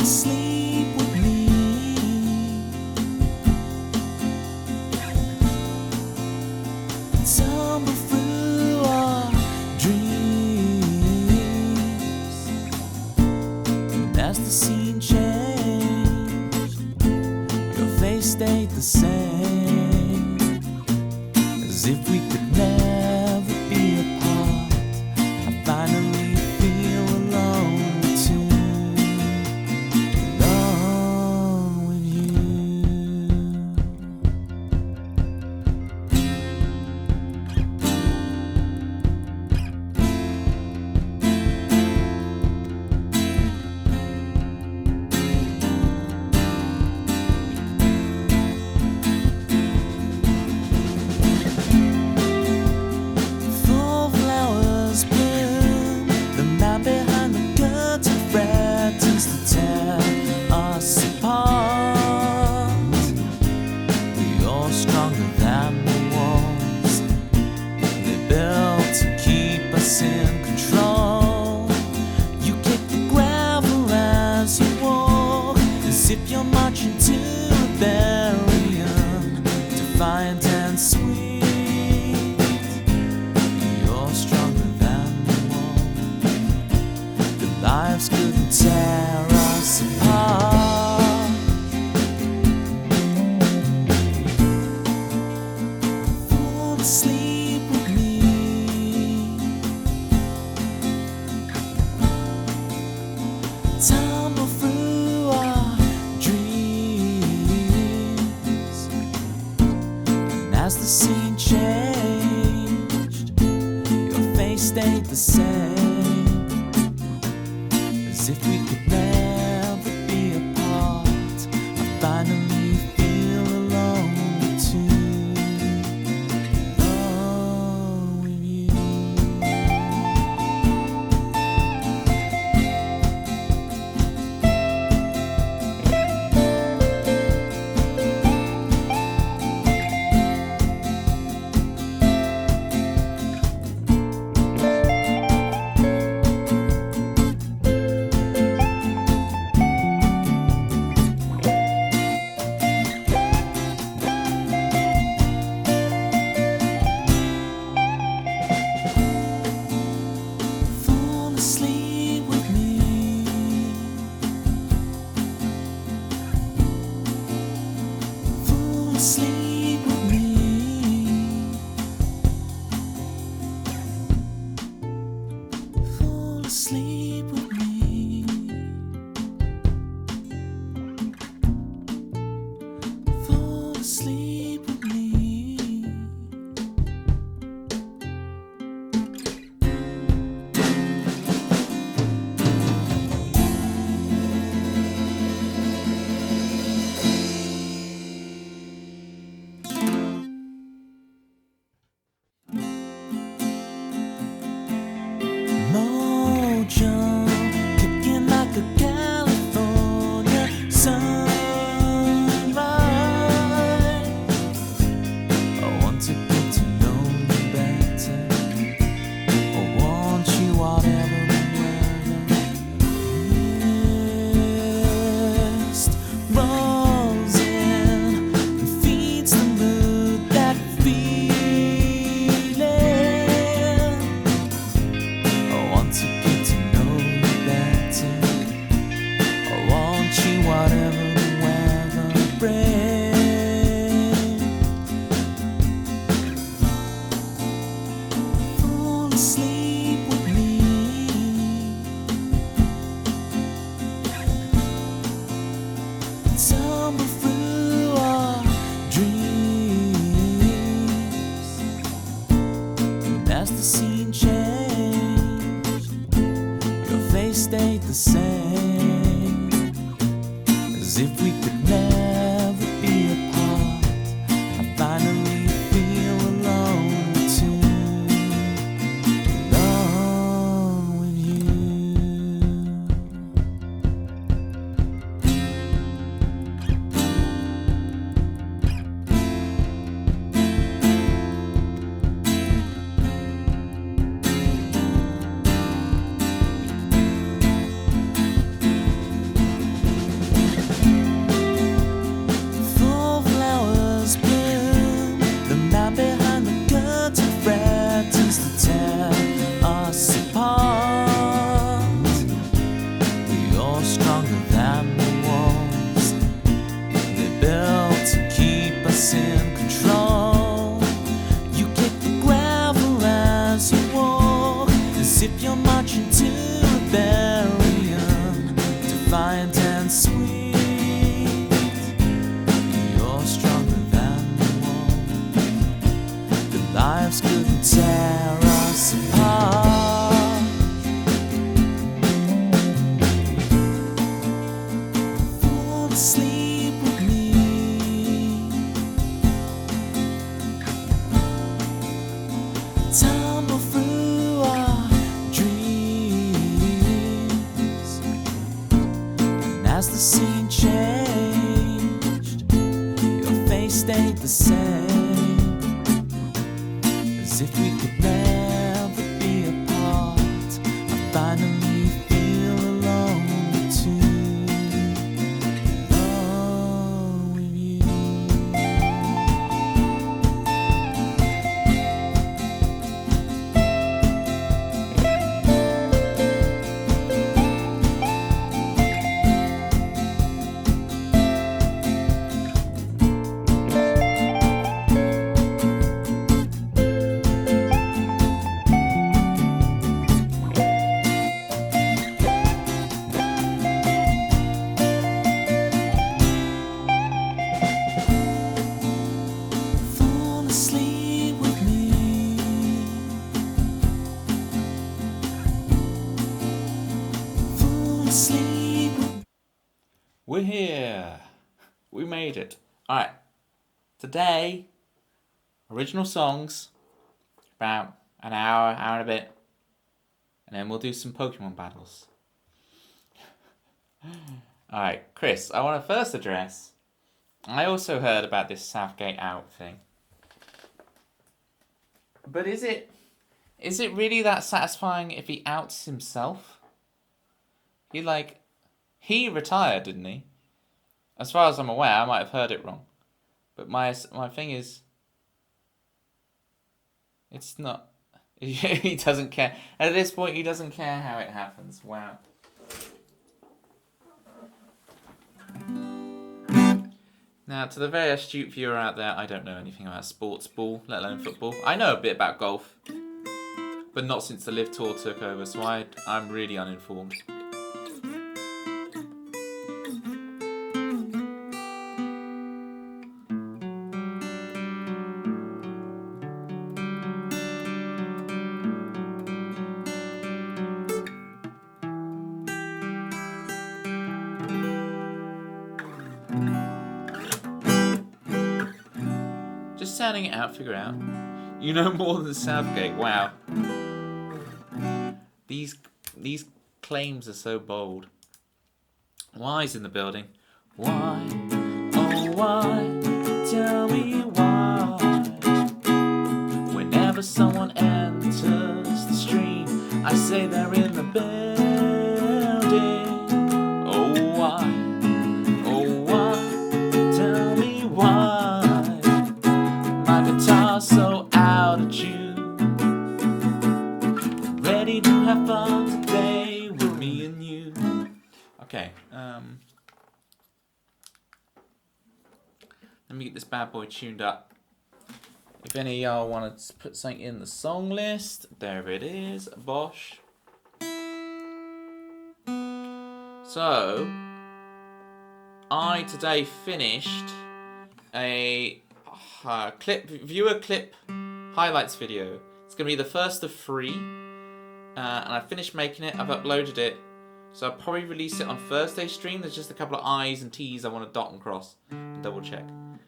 asleep with me. Tumble through our dreams, and as the scene changed, your face stayed the same, as if we could never be apart. I finally feel alone too, alone with you. Full flowers bloom, the man behind the curtain threatens to tear us apart. You're stronger than the walls they built to keep us in control. You kick the gravel as you walk, as if you're marching to rebellion, defiant and sweet. You're stronger than the wall. The lives couldn't tear us apart. Fall asleep with me. Tumble through our dreams, and as the scene changed, your face stayed the same, as if we could never be apart. I finally feel alone too, alone with you. Fall asleep with me. Fall asleep with me. Fall asleep with me. Fall asleep with me. Mojo, kicking like a California sunrise. I want to get to know you better. I want you whatever the weather. Mist rolls in and feeds the mood, that feeling. I want to get to know you better. I want you whatever the weather brings. Fall asleep with me. Tumble through our dreams, and as the scene changed, your face stayed the same, as if we could never be apart. I finally feel alone too, alone with you. sweet. You're stronger than the walls. The lives couldn't tear us apart. Fall asleep with me. Tumble through our dreams. And as the scene changed, your face stayed the same, as if we could never be apart. I finally feel alone too, alone with you. Fall asleep with me. Fall asleep with. We're here. We made it. Alright. Today, original songs. About an hour and a bit. And then we'll do some Pokemon battles. Alright, Chris, I want to first address. I also heard about this Southgate out thing. But is it really that satisfying if he outs himself? He retired, didn't he? As far as I'm aware, I might have heard it wrong. But my thing is, it's not. He doesn't care. At this point, he doesn't care how it happens. Wow. Now, to the very astute viewer out there, I don't know anything about sports ball, let alone football. I know a bit about golf, but not since the Live Tour took over, so I'm really uninformed. Just sounding it out, figure out. You know more than Southgate. Wow. These claims are so bold. Why's in the building? Why? Oh why? Tell me why. Whenever someone enters the stream, I say they're in the building. Oh why? Oh why? Tell me why. So out of tune, ready to have fun today with me and you. Okay, let me get this bad boy tuned up. If any of y'all want to put something in the song list, there it is, Bosh. So, I today finished a viewer clip highlights video. It's going to be the first of 3, and I finished making it. I've uploaded it, so I'll probably release it on Thursday stream. There's just a couple of I's and T's I want to dot and cross and double check,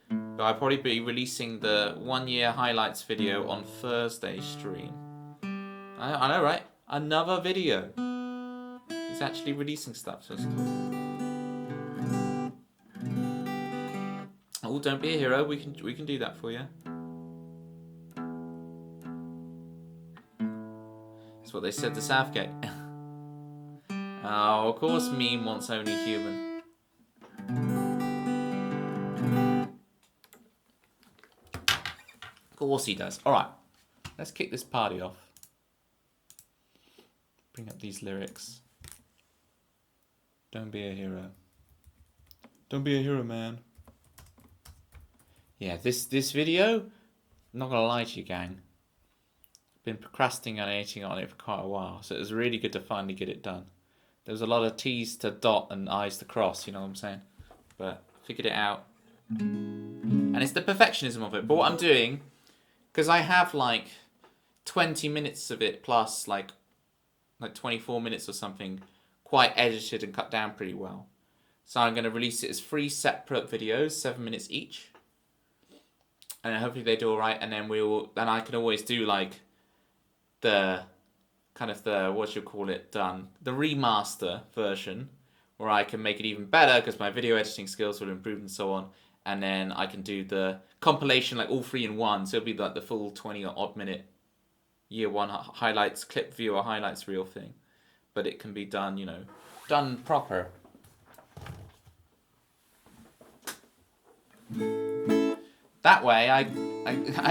but I'll probably be releasing the 1 year highlights video on Thursday stream. I know, right? Another video. He's actually releasing stuff, so it's cool. Oh, don't be a hero. We can do that for you. That's what they said to Southgate. Oh, of course, meme wants only human. Of course he does. All right, let's kick this party off. Bring up these lyrics. Don't be a hero. Don't be a hero, man. Yeah, this video, I'm not gonna lie to you, gang. Been procrastinating on it for quite a while, so it was really good to finally get it done. There was a lot of T's to dot and I's to cross, you know what I'm saying? But figured it out. And it's the perfectionism of it. But what I'm doing, because I have like 20 minutes of it plus like 24 minutes or something, quite edited and cut down pretty well. So I'm going to release it as 3 separate videos, 7 minutes each. And hopefully they do alright, and then I can always do like the kind of the, what you call it, the remaster version, where I can make it even better because my video editing skills will improve and so on. And then I can do the compilation, like all 3 in one. So it'll be like the full 20-odd minute year 1 highlights, clip viewer highlights reel thing. But it can be done, you know, done proper. That way, I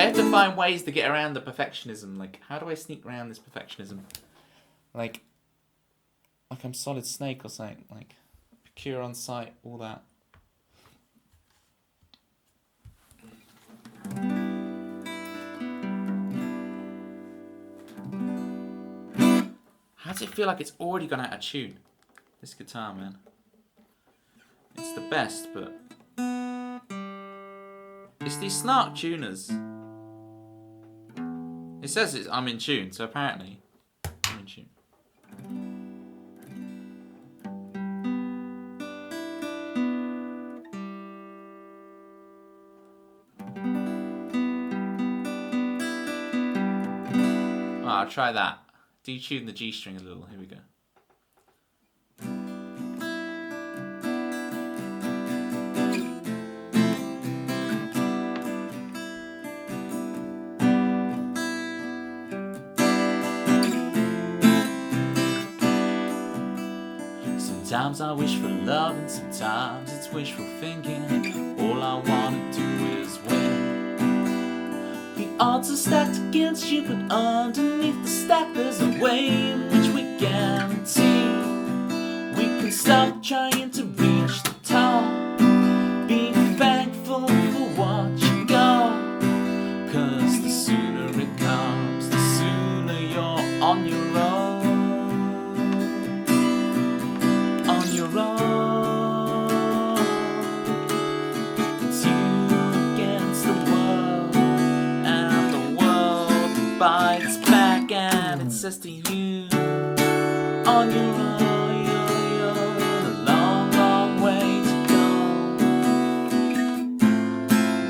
have to find ways to get around the perfectionism. Like, how do I sneak around this perfectionism? Like I'm Solid Snake or something. Like, procure on site, all that. How does it feel like it's already gone out of tune? This guitar, man. It's the best, but it's these snark tuners. It says I'm in tune, so apparently I'm in tune. Oh, I'll try that. Detune the G string a little. Here we go. Sometimes I wish for love and sometimes it's wishful thinking. All I wanna do is win. The odds are stacked against you, but underneath the stack there's a way in which we guarantee we can stop trying to reach the top. Be thankful for what you got, 'cause the sooner it comes, the sooner you're on your own. It's you against the world, and the world bites back and it says to you, on your own, a long, long way to go.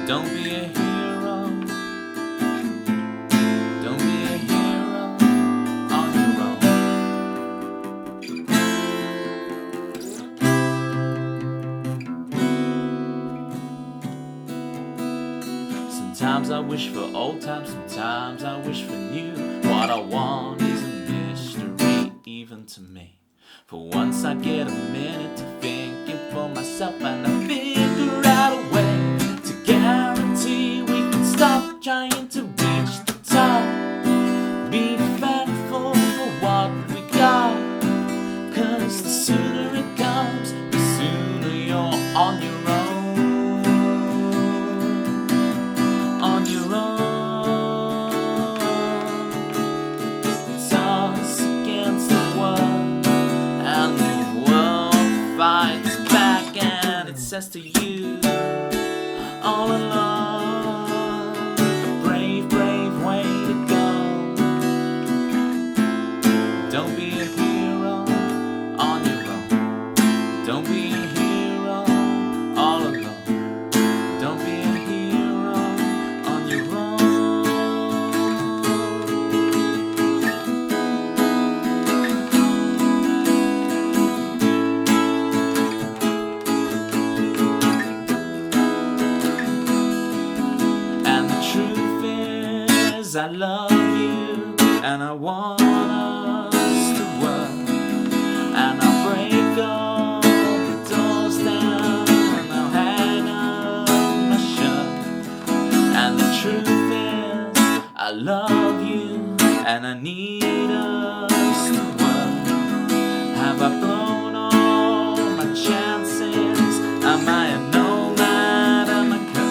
Don't be a hero, don't be a hero on your own. Sometimes I wish for old times, sometimes I wish for new. What I want is a mystery, even to me. For once I get a minute to thinking for myself, and I figure out a way to guarantee we can stop trying to reach the top. Be thankful for what we got, 'cause the sooner it comes, the sooner you're on your own. Says to you all along, a brave, brave way to go. Don't be a hero on your own. Don't be a hero all alone. Don't be a hero on your own. I love you, and I want us to work, and I'll break all the doors down, and I'll hang up my shirt. And the truth is, I love you, and I need us to work. Have I blown all my chances? Am I a nomad? Am I cursed?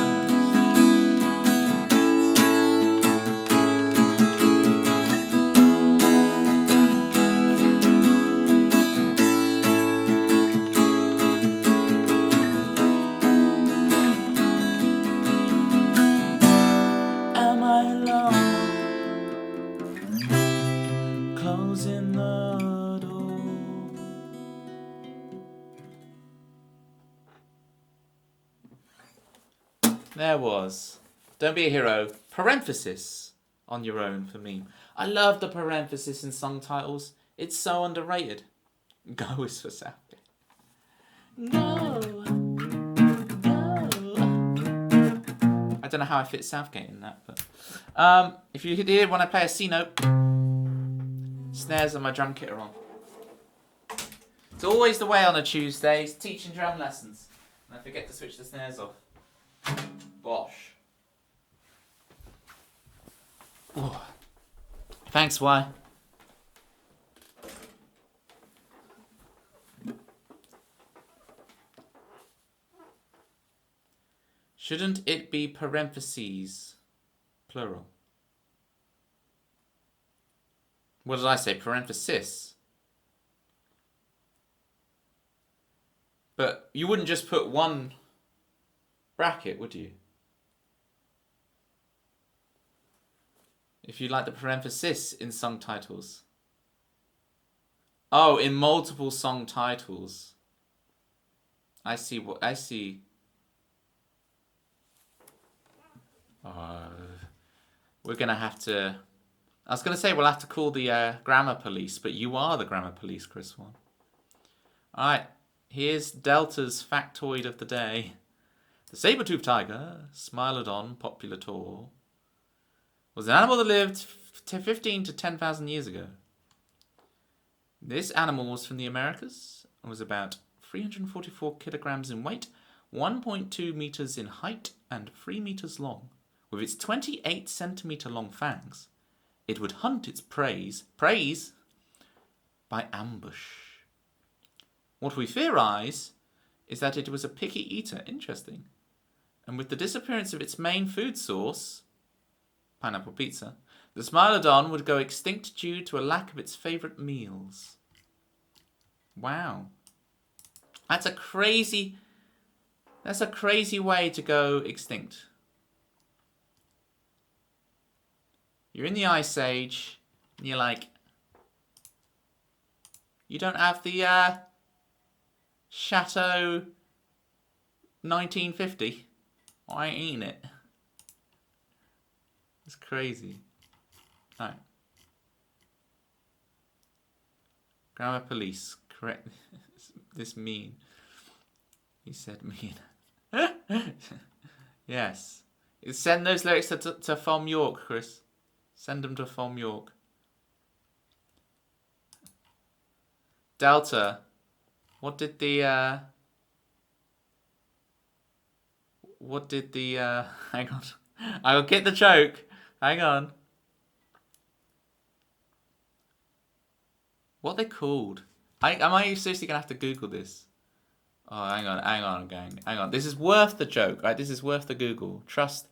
There was. Don't be a hero. Parenthesis on your own for me. I love the parenthesis in song titles. It's so underrated. Go is for Southgate. Go. I don't know how I fit Southgate in that, but if you did want to play a C note, snares on my drum kit are on. It's always the way on a Tuesday, it's teaching drum lessons. And I forget to switch the snares off. Bosh. Ooh. Thanks, Y. Shouldn't it be parentheses, plural? What did I say? Parenthesis. But you wouldn't just put one bracket, would you? If you like the parenthesis in song titles. Oh, in multiple song titles. I see what I see. We're gonna have to. I was gonna say we'll have to call the grammar police, but you are the grammar police, Chris One. All right, here's Delta's factoid of the day. The saber-toothed tiger, Smilodon populator, was an animal that lived 15 to 10,000 years ago. This animal was from the Americas and was about 344 kilograms in weight, 1.2 meters in height, and 3 meters long. With its 28 centimeter long fangs, it would hunt its prey by ambush. What we theorize is that it was a picky eater. Interesting. And with the disappearance of its main food source, pineapple pizza, the Smilodon would go extinct due to a lack of its favorite meals. Wow. That's a crazy way to go extinct. You're in the Ice Age, and you're like, you don't have the Chateau 1950. I ain't eating it. It's crazy. Alright. Grammar police, correct this mean. He said mean. Yes. Send those lyrics to From York, Chris. Send them to From York. Delta. What did the hang on. I'll get the joke. Hang on. What are they called? Am I seriously gonna have to Google this? Oh, hang on, gang. Hang on. This is worth the joke, right? This is worth the Google. Trust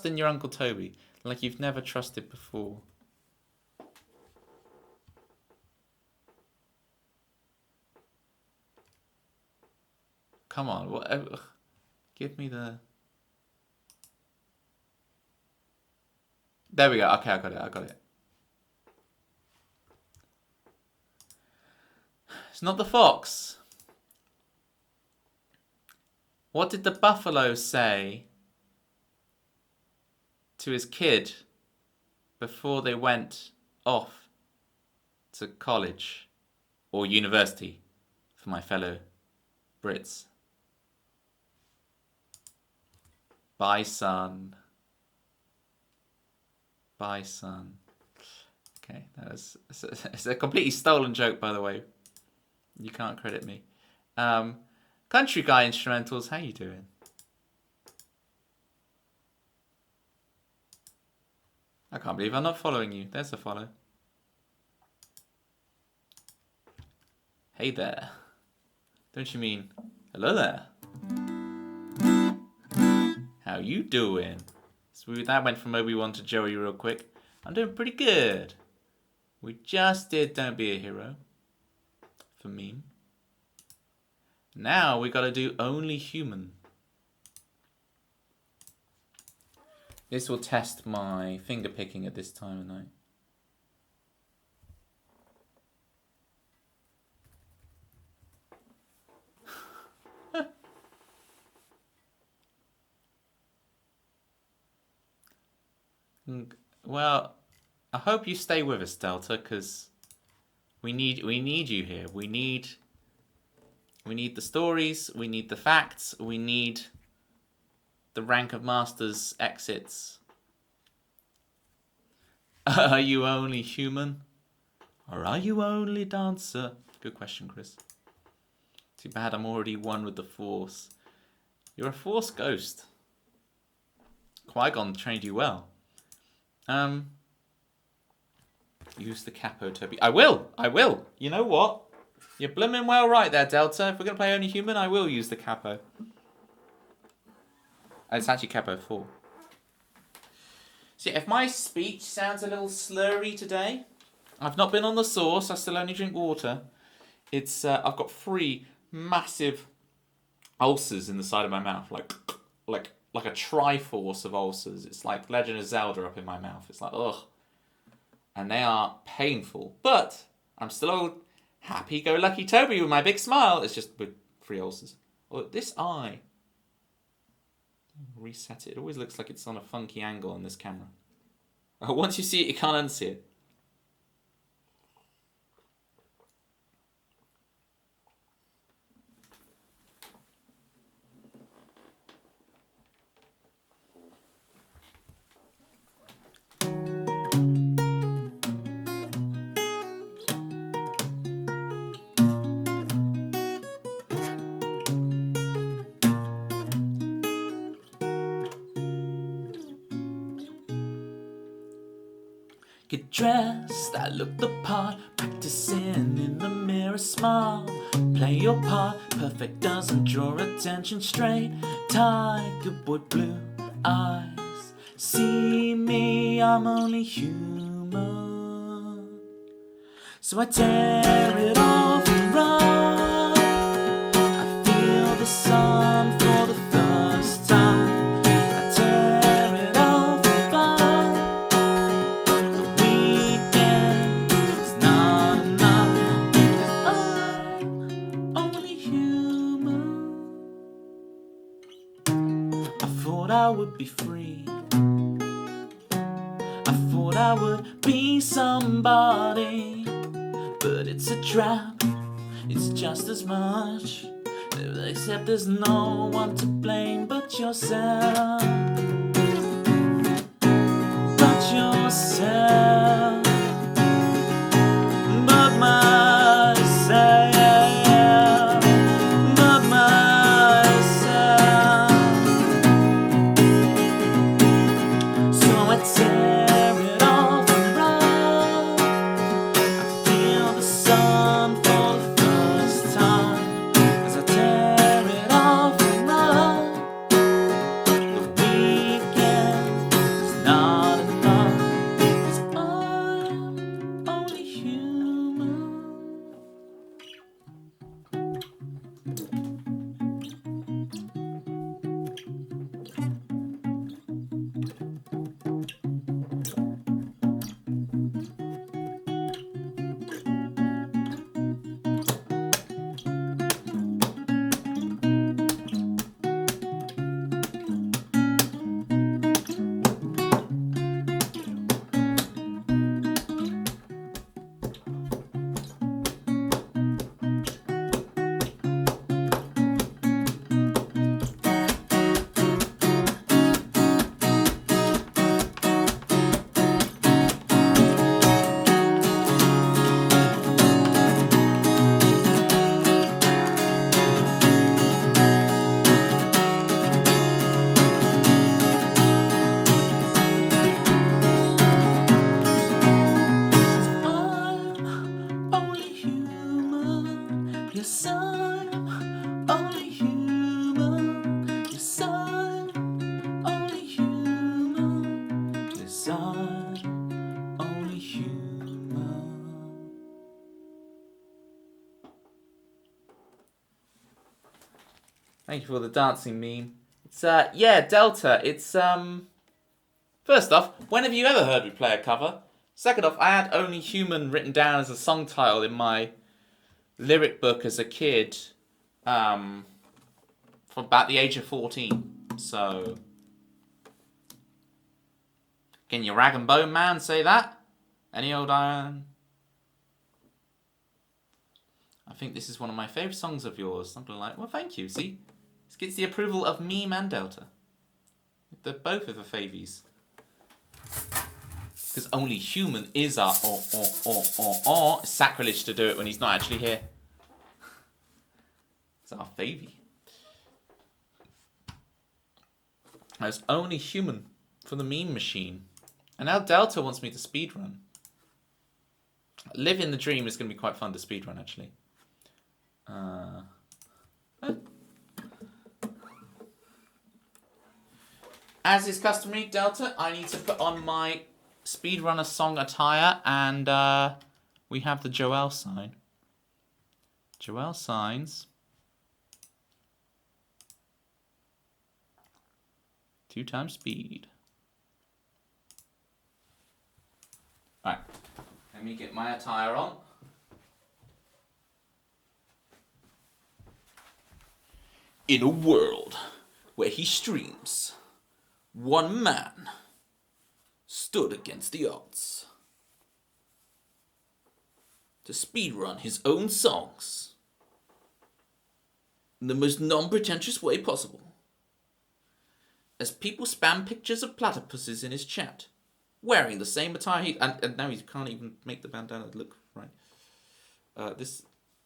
in your Uncle Toby, like you've never trusted before. Come on, what? Give me the. There we go. Okay, I got it. It's not the fox. What did the buffalo say to his kid before they went off to college or university for my fellow Brits? Bye, son. Bye, son. Okay, it's a completely stolen joke, by the way. You can't credit me. Country Guy Instrumentals, how you doing? I can't believe I'm not following you. There's a follow. Hey there. Don't you mean hello there? How you doing? So that went from Obi-Wan to Joey real quick. I'm doing pretty good. We just did Don't Be a Hero for meme. Now we gotta do Only Human. This will test my finger picking at this time of night. Well, I hope you stay with us, Delta, because we need you here. We need the stories. We need the facts. We need the rank of masters exits. Are you only human, or are you only dancer? Good question, Chris. Too bad I'm already one with the Force. You're a Force ghost. Qui-Gon trained you well. Use the capo, Toby. I will. You know what? You're blooming well right there, Delta. If we're going to play only human, I will use the capo. It's actually capo 4. So yeah, if my speech sounds a little slurry today, I've not been on the sauce. I still only drink water. It's I've got 3 massive ulcers in the side of my mouth, like a Triforce of ulcers. It's like Legend of Zelda up in my mouth. It's like ugh, and they are painful. But I'm still old, happy-go-lucky Toby with my big smile. It's just with 3 ulcers. Oh, this eye. Reset it. It always looks like it's on a funky angle on this camera. Once you see it, you can't unsee it. Get dressed, I look the part, practicing in the mirror, smile. Play your part, perfect doesn't draw attention, straight tiger with blue eyes. See me, I'm only human. So I tear it off and run. I feel the sun for the first time. I would be free. I thought I would be somebody, but it's a trap. It's just as much, except there's no one to blame but yourself. But yourself. But myself. Thank you for the dancing meme. It's yeah, Delta. It's first off, when have you ever heard me play a cover? Second off, I had Only Human written down as a song title in my lyric book as a kid, from about the age of 14. So Can you rag and bone man say that? Any old iron? I think this is one of my favourite songs of yours. Something like, well, thank you. See? This gets the approval of Meme and Delta. They're both of the favies. Because only human is our It's sacrilege to do it when he's not actually here. It's our favy. It's only human for the meme machine. And now Delta wants me to speedrun. Living the dream is going to be quite fun to speedrun, actually. As is customary, Delta, I need to put on my speedrunner song attire, and we have the Joel sign. Joel signs. 2 times speed. Alright, let me get my attire on. In a world where he streams, one man stood against the odds to speedrun his own songs in the most non-pretentious way possible. As people spam pictures of platypuses in his chat, wearing the same attire and now he can't even make the bandana look right. This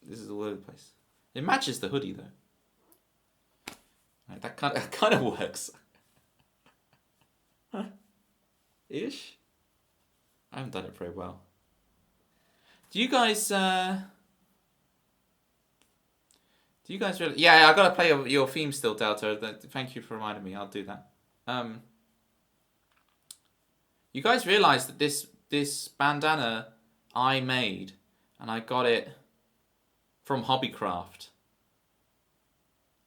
is all over the place. It matches the hoodie though. Right, that kind of works. Ish. I haven't done it very well. Do you guys really? Yeah, I gotta play your theme still, Delta. Thank you for reminding me. I'll do that. You guys realise that this bandana I made, and I got it from Hobbycraft.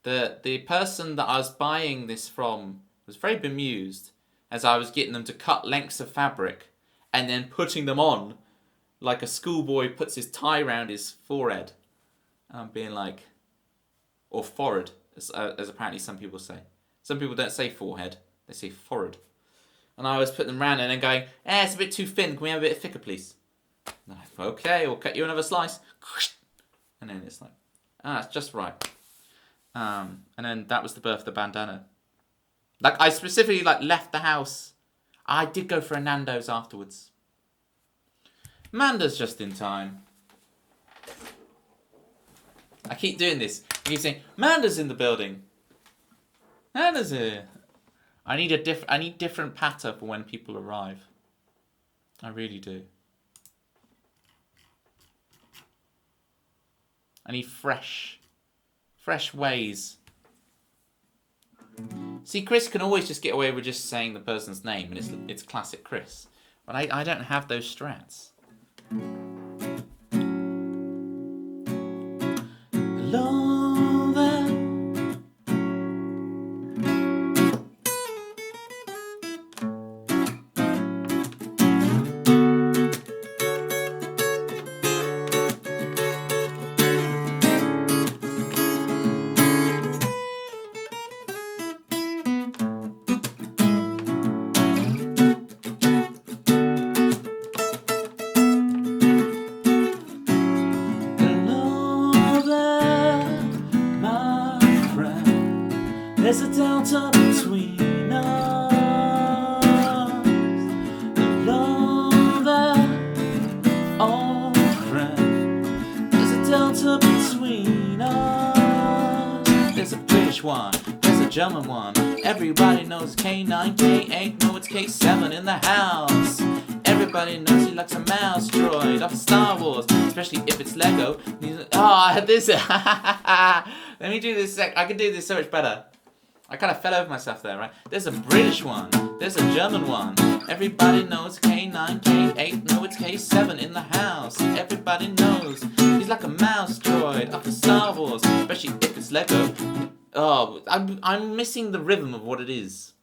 The person that I was buying this from was very bemused as I was getting them to cut lengths of fabric and then putting them on like a schoolboy puts his tie around his forehead. Being like, or forehead, as apparently some people say. Some people don't say forehead, they say forehead. And I was putting them around and then going, it's a bit too thin, can we have a bit thicker, please? And I'm like, okay, we'll cut you another slice. And then it's like, it's just right. And then that was the birth of the bandana. Like, I specifically left the house. I did go for a Nando's afterwards. Manda's just in time. I keep doing this. I keep saying, Manda's in the building. Manda's here. I need different patter for when people arrive. I really do. I need fresh ways. See, Chris can always just get away with just saying the person's name, and it's classic Chris. But I don't have those strats. Hello there. There's a delta between us. Hello there, old friend. There's a delta between us. There's a British one, there's a German one. Everybody knows K9, K8, no it's K7 in the house. Everybody knows he likes a mouse droid off of Star Wars, especially if it's Lego. This. Let me do this. I can do this so much better. I kind of fell over myself there, right? There's a British one. There's a German one. Everybody knows K9, K8. No, it's K7 in the house. Everybody knows he's like a mouse droid off of Star Wars, especially if it's Lego. Oh, I'm missing the rhythm of what it is.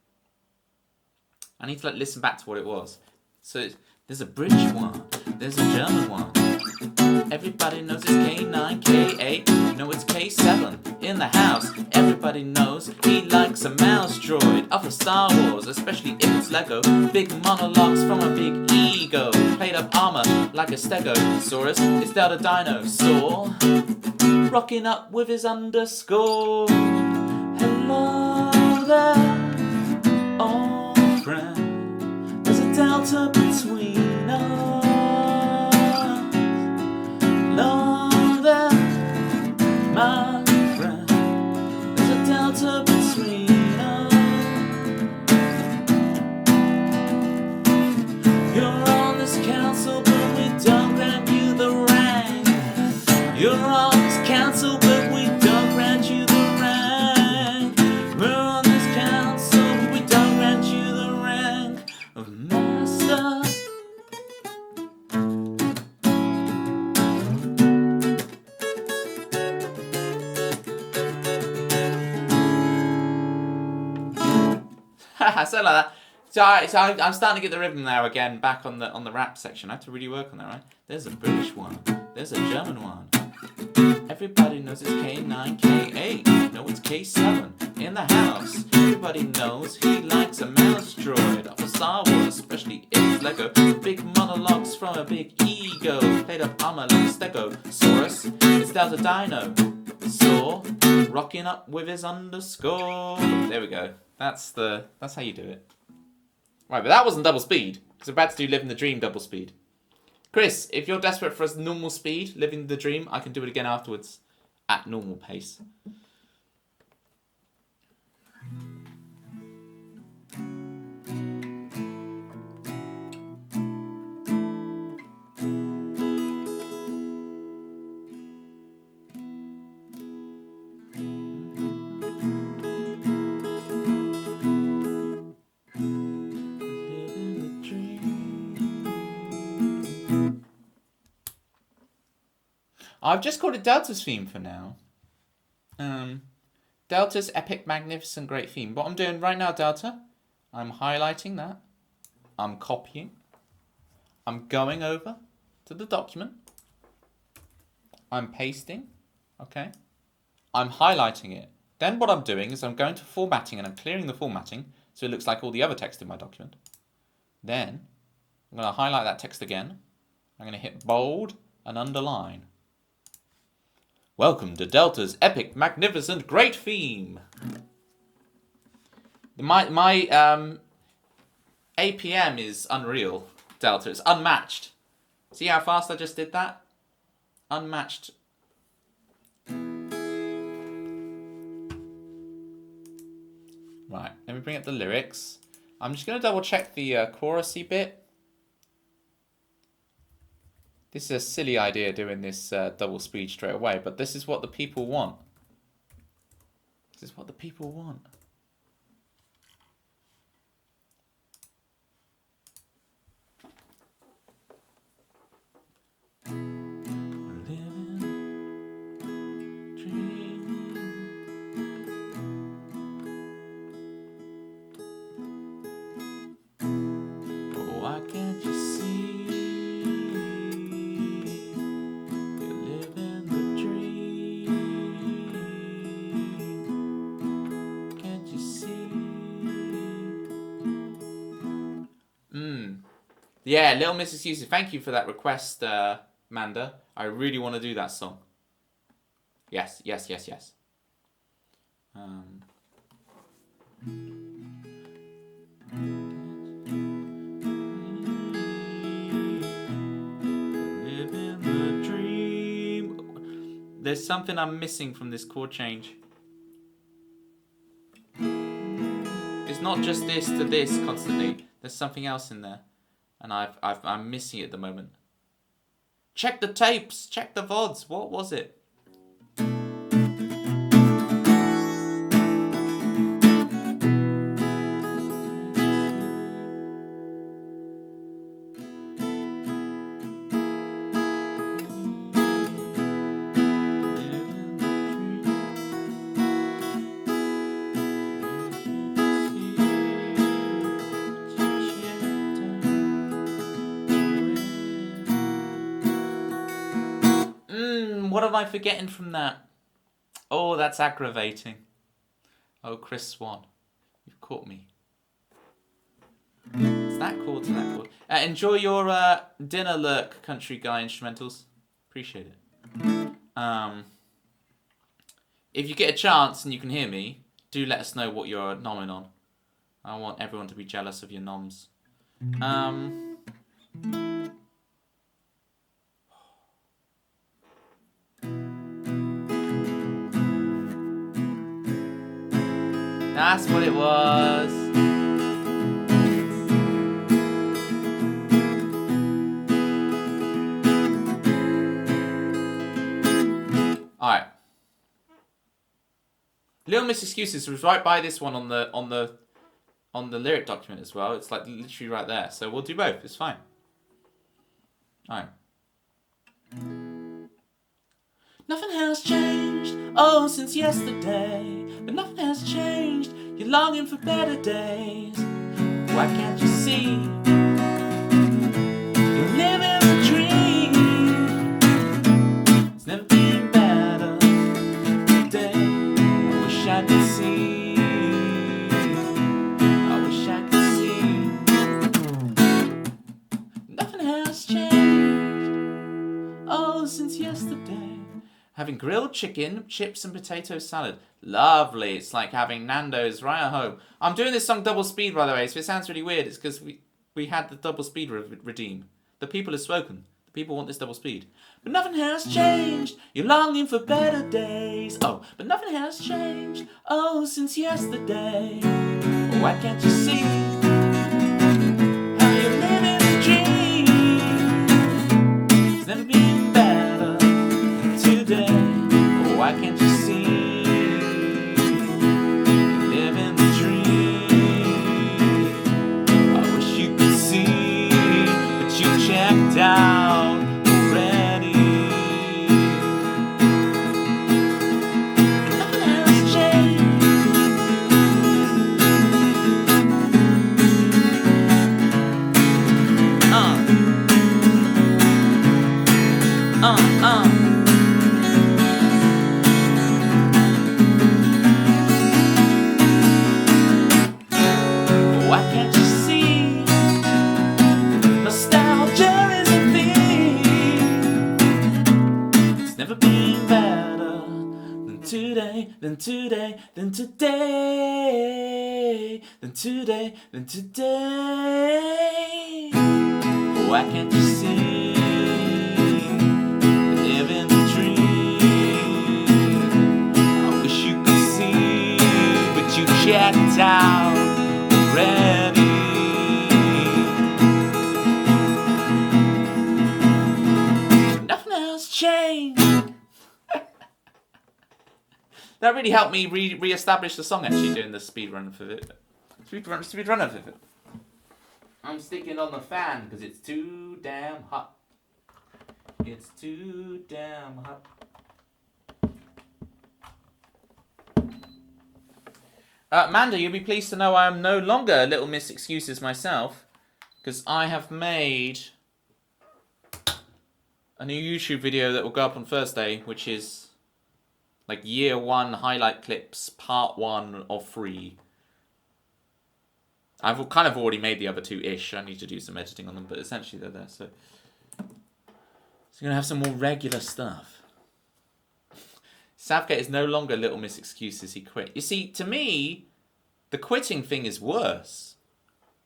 I need to listen back to what it was. So there's a British one. There's a German one. Everybody knows it's K9, K8. You know it's K7 in the house. Everybody knows he likes a mouse droid of the Star Wars, especially if it's Lego. Big monologues from a big ego. Played up armor like a Stegosaurus. It's Delta Dinosaur, rocking up with his underscore. Hello there, old friend. There's a delta between us. Hello there, my friend. There's a delta between us. You're on this council, but we don't grant you the rank. You're on this council, but we don't grant you the rank. We're on this council, but we don't grant you the rank of master. Something like that. So I'm starting to get the rhythm now again, back on the rap section. I have to really work on that, right? There's a British one. There's a German one. Everybody knows it's K9, K8. You know it's K7 in the house. Everybody knows he likes a mouse droid of a Star Wars, especially if it's Lego. Big monologues from a big ego. Played up armor like a Stegosaurus. It's Delta Dinosaur, rocking up with his underscore. There we go. That's how you do it. Right, but that wasn't double speed, because we're about to do Living the Dream double speed. Chris, if you're desperate for a normal speed, Living the Dream, I can do it again afterwards at normal pace. I've just called it Delta's theme for now. Delta's epic, magnificent, great theme. What I'm doing right now, Delta, I'm highlighting that. I'm copying. I'm going over to the document. I'm pasting. Okay. I'm highlighting it. Then what I'm doing is I'm going to formatting and I'm clearing the formatting so it looks like all the other text in my document. Then I'm going to highlight that text again. I'm going to hit bold and underline. Welcome to Delta's epic, magnificent, great theme. My APM is unreal, Delta. It's unmatched. See how fast I just did that? Unmatched. Right, let me bring up the lyrics. I'm just going to double check the chorusy bit. This is a silly idea doing this double speed straight away, but this is what the people want. This is what the people want. Yeah, Little Mrs. Houston, thank you for that request, Manda. I really want to do that song. Yes. Living the dream. There's something I'm missing from this chord change. It's not just this to this constantly. There's something else in there. And I'm missing it at the moment. Check the tapes. Check the VODs. What was it? What am I forgetting from that? Oh, that's aggravating. Oh, Chris Swan, you've caught me. It's that chord to that chord. Enjoy your dinner, Lurk, country guy instrumentals. Appreciate it. If you get a chance and you can hear me, do let us know what you're nomming on. I want everyone to be jealous of your noms. That's what it was. Alright. Little Miss Excuses was right by this one on the lyric document as well. It's like literally right there. So we'll do both. It's fine. Alright. Nothing has changed, oh, since yesterday. But nothing has changed, you're longing for better days. Why can't you see? You're living the dream. It's never been better today. I wish I could see. I wish I could see. Nothing has changed, oh, since yesterday. Having grilled chicken, chips and potato salad. Lovely. It's like having Nando's right at home. I'm doing this song double speed, by the way, so if it sounds really weird, it's because we had the double speed redeem. The people have spoken. The people want this double speed. But nothing has changed. You're longing for better days. Oh, but nothing has changed. Oh, since yesterday. Oh, why can't you see how you're living the dream? It's never been better today. Oh, why can't you see? You're living the dream. I wish you could see, but you checked out already. Nothing has changed. Why can't you see? Nostalgia is a thing. It's never been better than today, than today, than today, than today, than today. Why can't you see? Living the dream. I wish you could see, but you checked out already. Nothing has changed. That really helped me re-establish the song, actually, doing the speed run of it. Speed run of it. I'm sticking on the fan because it's too damn hot. It's too damn hot. Manda, you'll be pleased to know I am no longer Little Miss Excuses myself, because I have made a new YouTube video that will go up on Thursday, which is like year 1 highlight clips, part 1 of 3. I've kind of already made the other 2-ish. I need to do some editing on them, but essentially they're there. So you're going to have some more regular stuff. Southgate is no longer Little Miss Excuses. He quit. You see, to me, the quitting thing is worse.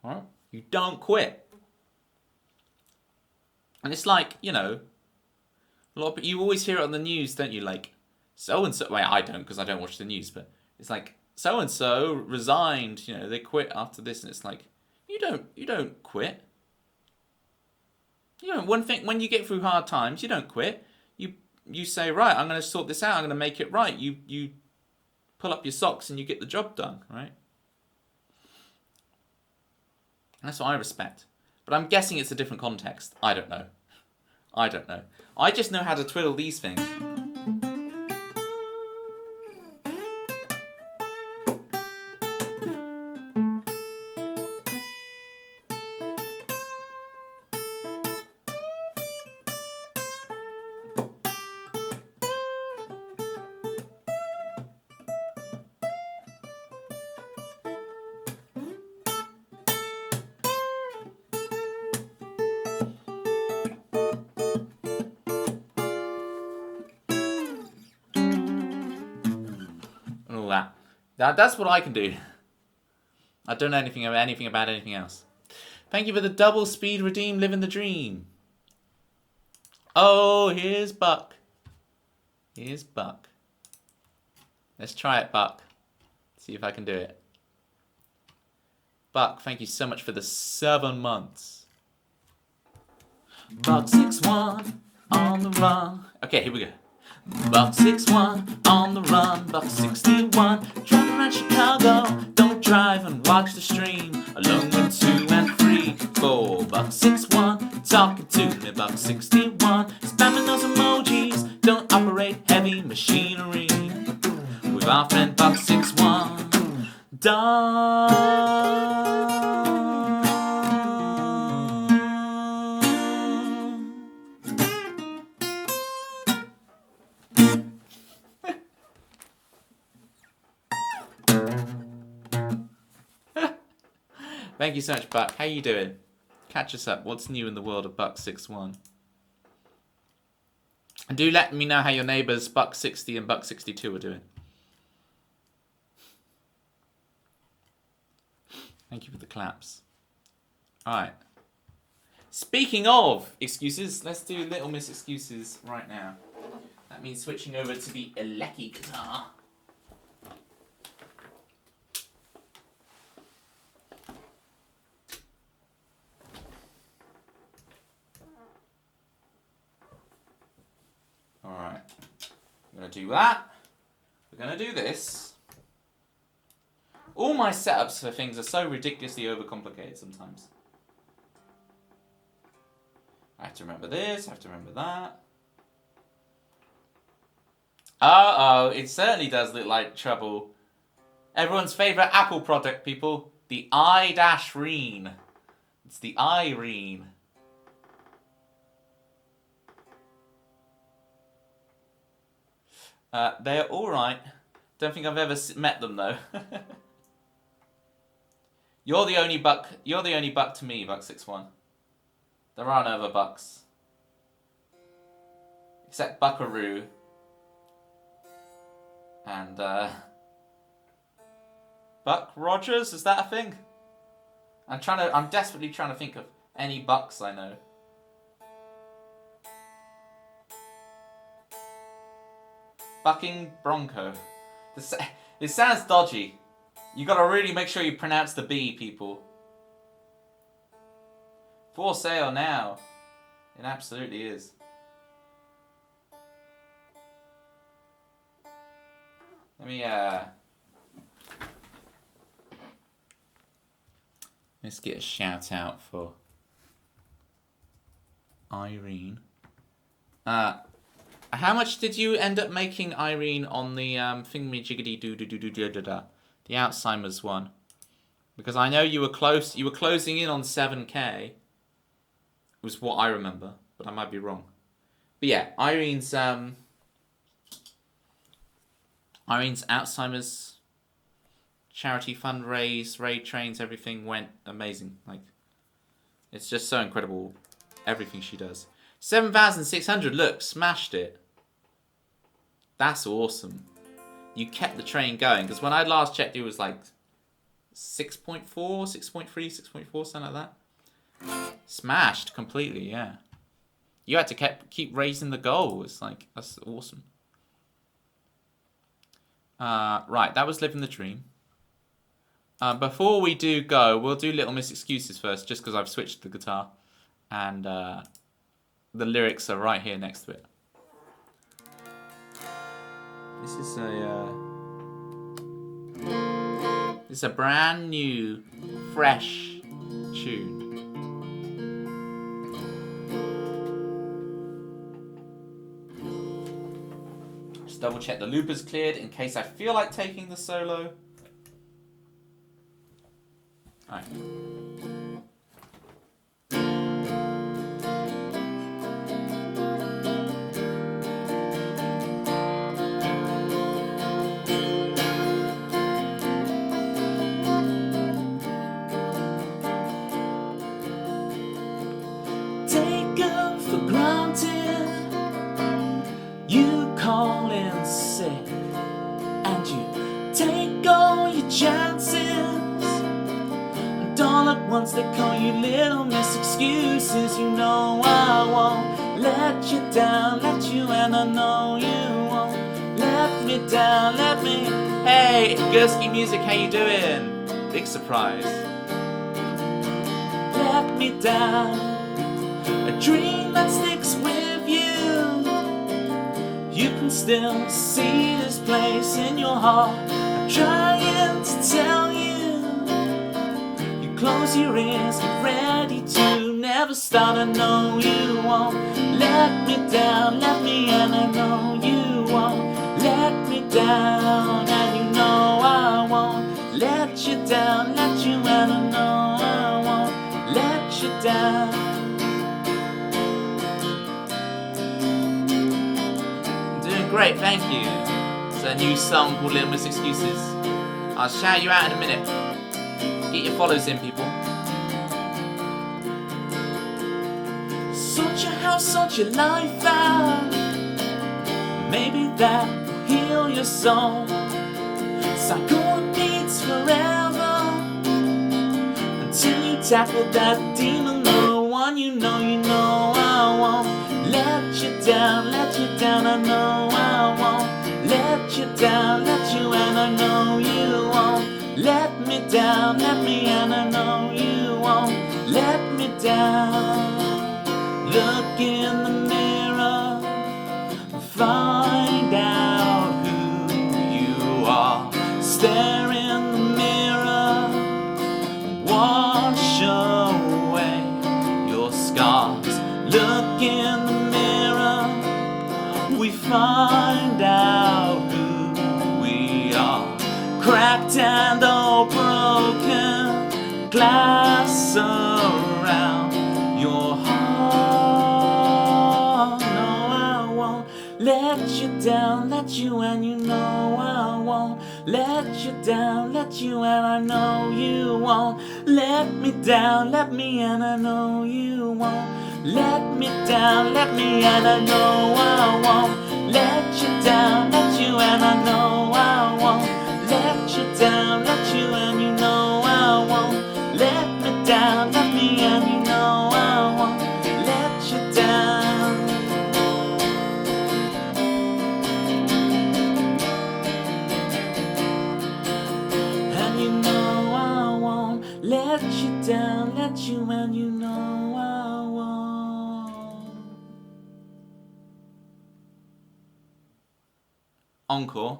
Right? You don't quit. And it's like, you know, a lot of, you always hear it on the news, don't you? Like, so-and-so... Well, I don't, because I don't watch the news, but it's like, so-and-so resigned, you know, they quit after this, and it's like, you don't quit. You know, one thing, when you get through hard times, you don't quit. You say, right, I'm going to sort this out, I'm going to make it right. You pull up your socks and you get the job done, right? That's what I respect. But I'm guessing it's a different context. I don't know. I just know how to twiddle these things. That's what I can do. I don't know anything about anything else. Thank you for the double speed redeem, living the dream. Oh, here's Buck. Here's Buck. Let's try it, Buck. See if I can do it. Buck, thank you so much for the 7 months. Buck 6'1", on the run. Okay, here we go. Buck 6'1", on the run. Buck 61, driving around Chicago. Don't drive and watch the stream. Alone with 2 and 3, 4. Buck 6'1", talking to me. Buck 61, spamming those emojis. Don't operate heavy machinery. With our friend Buck 6'1", done. Thank you so much, Buck. How you doing? Catch us up. What's new in the world of Buck 61? And do let me know how your neighbours Buck 60 and Buck 62 are doing. Thank you for the claps. Alright. Speaking of excuses, let's do Little Miss Excuses right now. That means switching over to the Elecki guitar. Alright. I'm going to do that. We're going to do this. All my setups for things are so ridiculously overcomplicated sometimes. I have to remember this, I have to remember that. Uh-oh, it certainly does look like trouble. Everyone's favourite Apple product, people. The i-Reen. It's the Irene. They're alright. Don't think I've ever met them, though. You're the only buck to me, Buck 61. There are no other bucks. Except Buckaroo. And, Buck Rogers, is that a thing? I'm desperately trying to think of any bucks I know. Bucking Bronco. This sounds dodgy. You gotta really make sure you pronounce the B, people. For sale now. It absolutely is. Let me, let's get a shout out for Irene. How much did you end up making, Irene, on the thingamajiggy-doo-doo-doo-doo-da-da-da, the Alzheimer's one? Because I know you were close. You were closing in on 7K. Was what I remember, but I might be wrong. But yeah, Irene's Alzheimer's charity fundraise, raid trains, everything went amazing. Like, it's just so incredible, everything she does. 7,600, look, smashed it. That's awesome. You kept the train going, because when I last checked, it was like 6.4, 6.3, 6.4, something like that. Smashed completely, yeah. You had to keep raising the goal. It's like, that's awesome. Right, that was Living the Dream. Before we do go, we'll do Little Miss Excuses first, just because I've switched the guitar. And the lyrics are right here next to it. This is a brand new, fresh tune. Just double check the loop is cleared in case I feel like taking the solo. Alright. You call in sick and you take all chances. And all at once they call you Little Miss Excuses. You know I won't let you down, let you, and I know you won't let me down, let me. Hey, Gursky Music, how you doing? Big surprise. Let me down, a dream that sticks with you. You can still see this place in your heart. I'm trying to tell you. You close your ears, get ready to never start. I know you won't let me down, let me, and I know you won't let me down, and you know I won't let you down, let you, and I know I won't let you down. Doing great, thank you. It's a new song called Little Miss Excuses. I'll shout you out in a minute. Get your follows in, people. Sort your house, sort your life out. Maybe that will heal your soul. Cycle repeats forever until you tackle that demon. The one you know I won't let you down, let you down. I know I won't let you down, let you, and I know you won't let me down, let me, and I know you won't let me down. Look in the mirror, find out who you are. Stare in the mirror, wash away your scars. Look in the mirror, we find out who we are. Cracked and all broken, glass around your heart. No, I won't let you down, let you, and you know I won't let you down, let you, and I know you won't let me down, let me, and I know you won't let me down, let me, and I know I won't let you down, let you, and I know I won't let you down, let you, and you know I won't let me down, let me, and you know I won't let you down. And you know I won't let you down, let you, and you know I won't. Encore.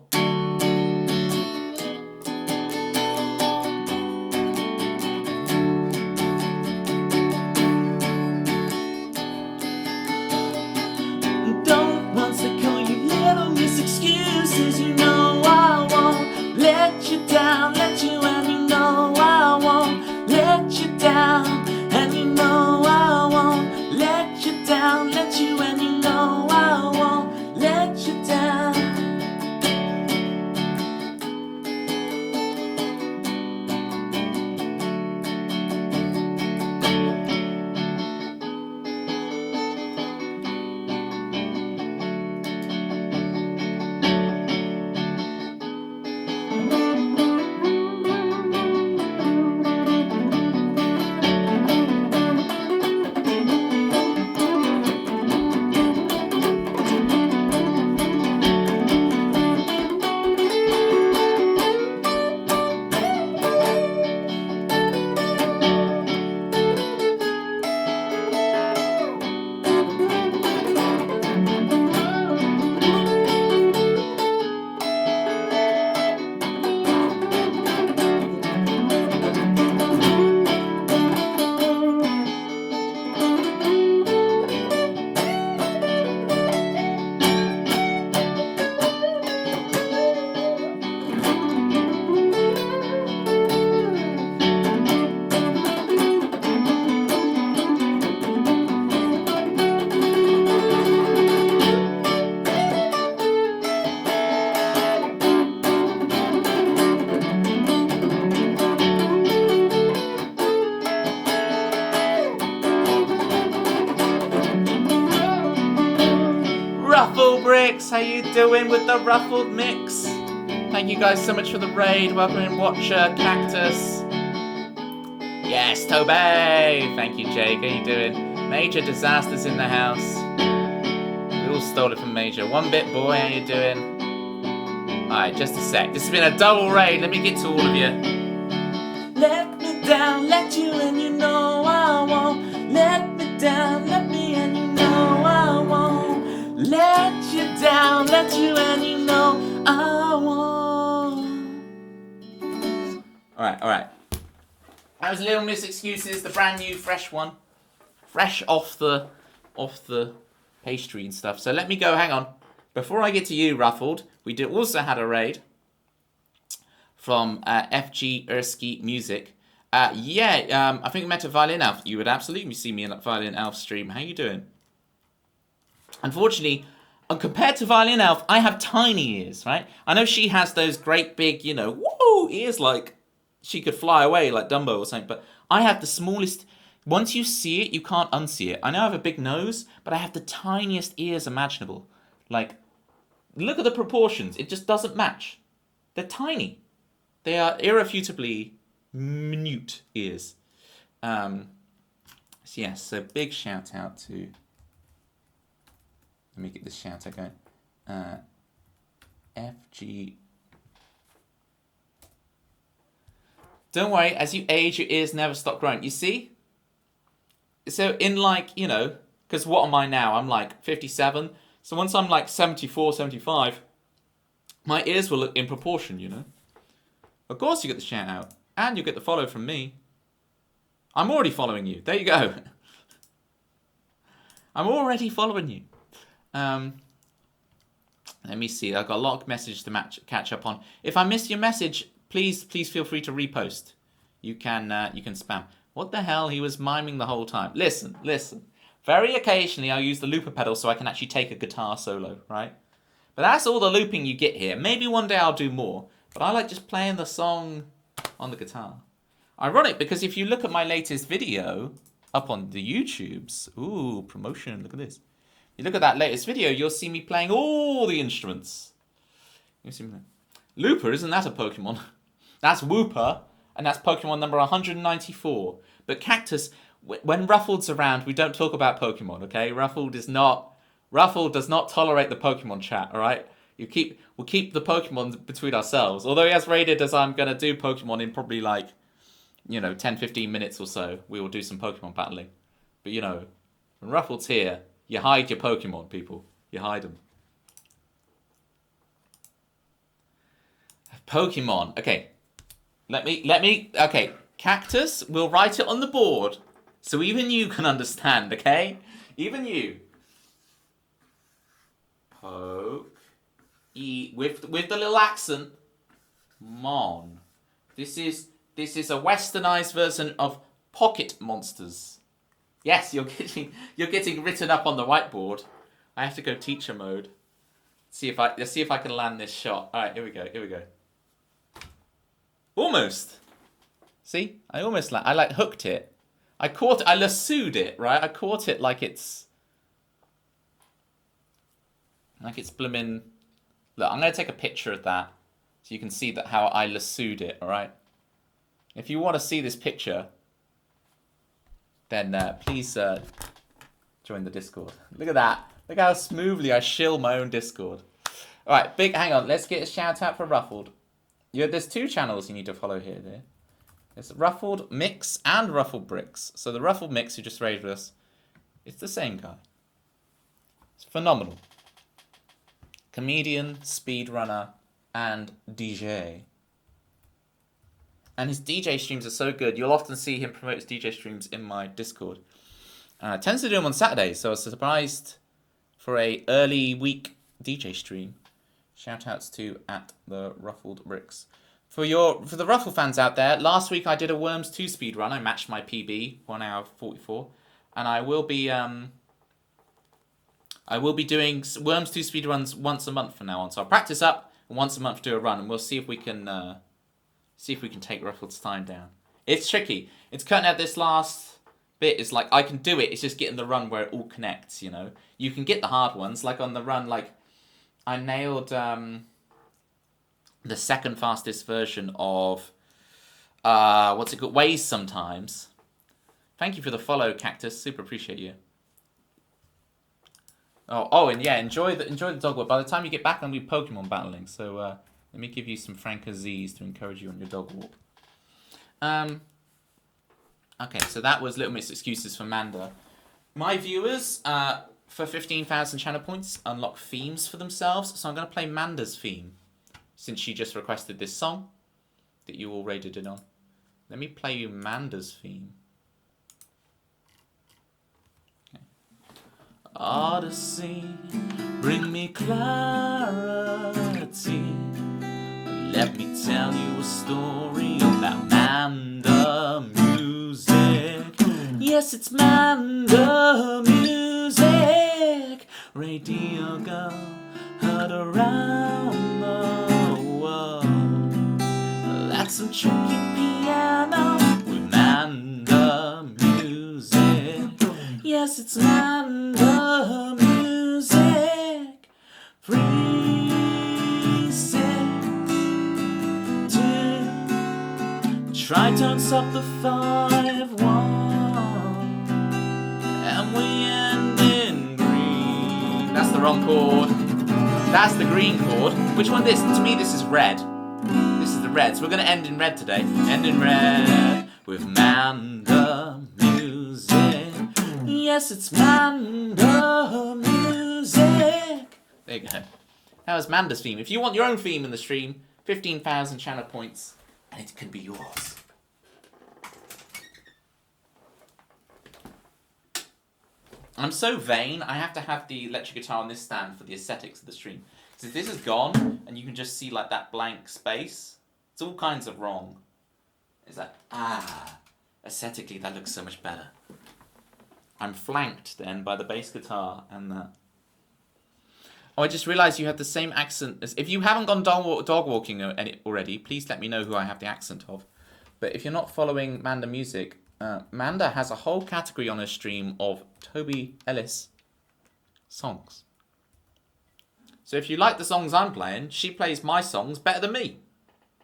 Don't once they call you Little Miss Excuses. You know I won't let you down, let you, and you know I won't let you down, and you know I won't let you down, let you, and you know I won't let you down. Ruffle Bricks, how you doing with the ruffled mix? How thank you guys so much for the raid. Welcome in, Watcher, Cactus. Yes, Tobey. Thank you, Jake. How you doing? Major disasters in the house. We all stole it from Major. 1-bit boy, how you doing? Alright, just a sec. This has been a double raid. Let me get to all of you. Let me down, let you and you know I won't. Let me down, let me and you know I won't. Let you down, let you and you know I won't. Alright. That was Little Miss Excuses, the brand new fresh one. Fresh off the pastry and stuff. So let me go, hang on. Before I get to you, Ruffled, we also had a raid from FG Erskine Music. I think we met at Violin Elf. You would absolutely see me in that Violin Elf stream. How you doing? Unfortunately, compared to Violin Elf, I have tiny ears, right? I know she has those great big, whoa, ears like she could fly away like Dumbo or something, but I have the smallest. Once you see it, you can't unsee it. I know I have a big nose, but I have the tiniest ears imaginable. Like, look at the proportions. It just doesn't match. They're tiny. They are irrefutably minute ears. So big shout out to. Let me get this shout out going. FG. Don't worry, as you age, your ears never stop growing. You see? So in because what am I now? I'm like 57. So once I'm like 74, 75, my ears will look in proportion, Of course you get the shout out. And you get the follow from me. I'm already following you. There you go. I'm already following you. Let me see. I've got a lot of messages to catch up on. If I miss your message, please feel free to repost. You can spam. What the hell? He was miming the whole time. Listen. Very occasionally I'll use the looper pedal so I can actually take a guitar solo, right? But that's all the looping you get here. Maybe one day I'll do more. But I like just playing the song on the guitar. Ironic, because if you look at my latest video up on the YouTubes, ooh, promotion, look at this. You look at that latest video, you'll see me playing all the instruments. You see me there. Looper, isn't that a Pokemon? That's Wooper, and that's Pokemon number 194. But Cactus, when Ruffled's around, we don't talk about Pokemon, okay? Ruffled does not tolerate the Pokemon chat, alright? We'll keep the Pokemon between ourselves. Although he has rated as I'm going to do Pokemon in probably 10-15 minutes or so. We will do some Pokemon battling. But when Ruffled's here, you hide your Pokemon, people. You hide them. Pokemon. Okay. Okay. Cactus, we'll write it on the board. So even you can understand, okay? Even you. With the little accent. Mon. This is a westernized version of Pocket Monsters. Yes, you're getting written up on the whiteboard. I have to go teacher mode. Let's see if I can land this shot. All right, here we go. Almost. See, I almost hooked it. I caught it. I lassoed it, right? I caught it like it's blimmin'. Look, I'm gonna take a picture of that so you can see that how I lassoed it. All right. If you want to see this picture, then please join the Discord. Look at that. Look how smoothly I shill my own Discord. All right, hang on. Let's get a shout out for Ruffled. There's two channels you need to follow here. There's Ruffled Mix and Ruffled Bricks. So the Ruffled Mix who just raided us, it's the same guy. It's phenomenal. Comedian, speedrunner, and DJ. And his DJ streams are so good. You'll often see him promote his DJ streams in my Discord. Tends to do them on Saturdays, so I was surprised for a early week DJ stream. Shout outs to at the Ruffled Bricks. For the Ruffle fans out there, last week I did a Worms 2 speed run. I matched my PB, 1 hour 44, and I will be doing Worms 2 speed runs once a month from now on. So I'll practice up and once a month do a run, and we'll see if we can take Ruffled's time down. It's tricky. It's cutting out this last bit. It's like I can do it. It's just getting the run where it all connects. You can get the hard ones, like on the run. Like I nailed the second fastest version of what's it called? Waze sometimes. Thank you for the follow, Cactus. Super appreciate you. And yeah, enjoy the dog walk. By the time you get back, I'll be Pokemon battling. So let me give you some Franca Z's to encourage you on your dog walk. Okay, so that was Little Miss Excuses for Manda. My viewers, for 15,000 channel points, unlock themes for themselves. So I'm going to play Manda's theme, since she just requested this song that you all rated it on. Let me play you Manda's theme. Okay. Odyssey, bring me clarity. Let me tell you a story about Manda music. Yes, it's Manda music. Radio girl, heard around the world. That's some tricky piano with Manda music. Yes, it's Manda music. 3, 6, 2. Tritones up the 5, 1. And we end in green. That's the wrong chord. That's the green chord. Which one this? To me, this is red. This is the red. So we're going to end in red today. End in red with Manda music. Yes, it's Manda music. There you go. That was Manda's theme. If you want your own theme in the stream, 15,000 channel points, and it can be yours. I'm so vain, I have to have the electric guitar on this stand for the aesthetics of the stream. Because if this is gone, and you can just see like that blank space, it's all kinds of wrong. It's like, aesthetically that looks so much better. I'm flanked then by the bass guitar and that. Oh, I just realised you have the same accent as... If you haven't gone dog walking already, please let me know who I have the accent of. But if you're not following Manda Music, Manda has a whole category on her stream of Toby Ellis songs. So if you like the songs I'm playing, she plays my songs better than me.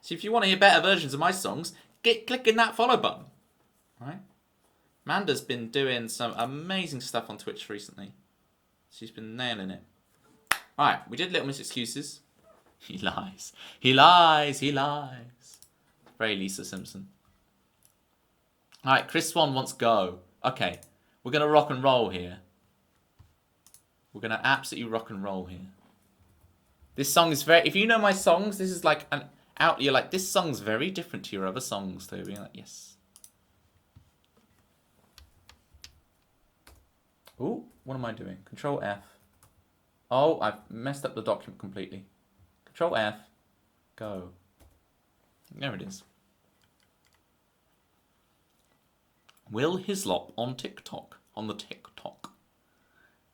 So if you want to hear better versions of my songs, get clicking that follow button. Right? Manda's been doing some amazing stuff on Twitch recently. She's been nailing it. Alright, we did Little Miss Excuses. He lies. He lies. He lies. Very Lisa Simpson. Alright, Chris Swan wants Go. Okay, we're going to rock and roll here. We're going to absolutely rock and roll here. This song is very... If you know my songs, this is like an out... You're like, this song's very different to your other songs, Toby. You're like, yes. Ooh, what am I doing? Control F. Oh, I've messed up the document completely. Control F. Go. There it is. Will Hislop on TikTok. On the TikTok.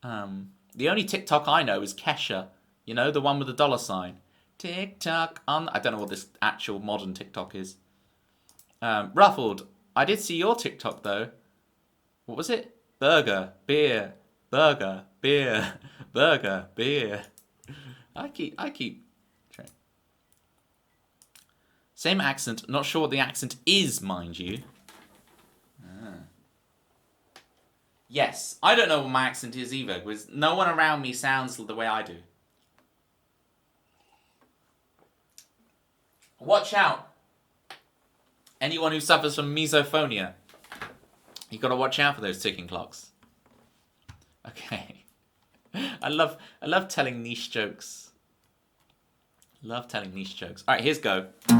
The only TikTok I know is Kesha. You know, the one with the dollar sign. TikTok on... I don't know what this actual modern TikTok is. Ruffled. I did see your TikTok, though. What was it? Burger. Beer. Burger. Beer. Burger. Beer. I keep... Trying. Same accent. Not sure what the accent is, mind you. Yes, I don't know what my accent is either, because no one around me sounds the way I do. Watch out. Anyone who suffers from misophonia. You gotta watch out for those ticking clocks. Okay. I love telling niche jokes. Love telling niche jokes. Alright, here's Go. Go,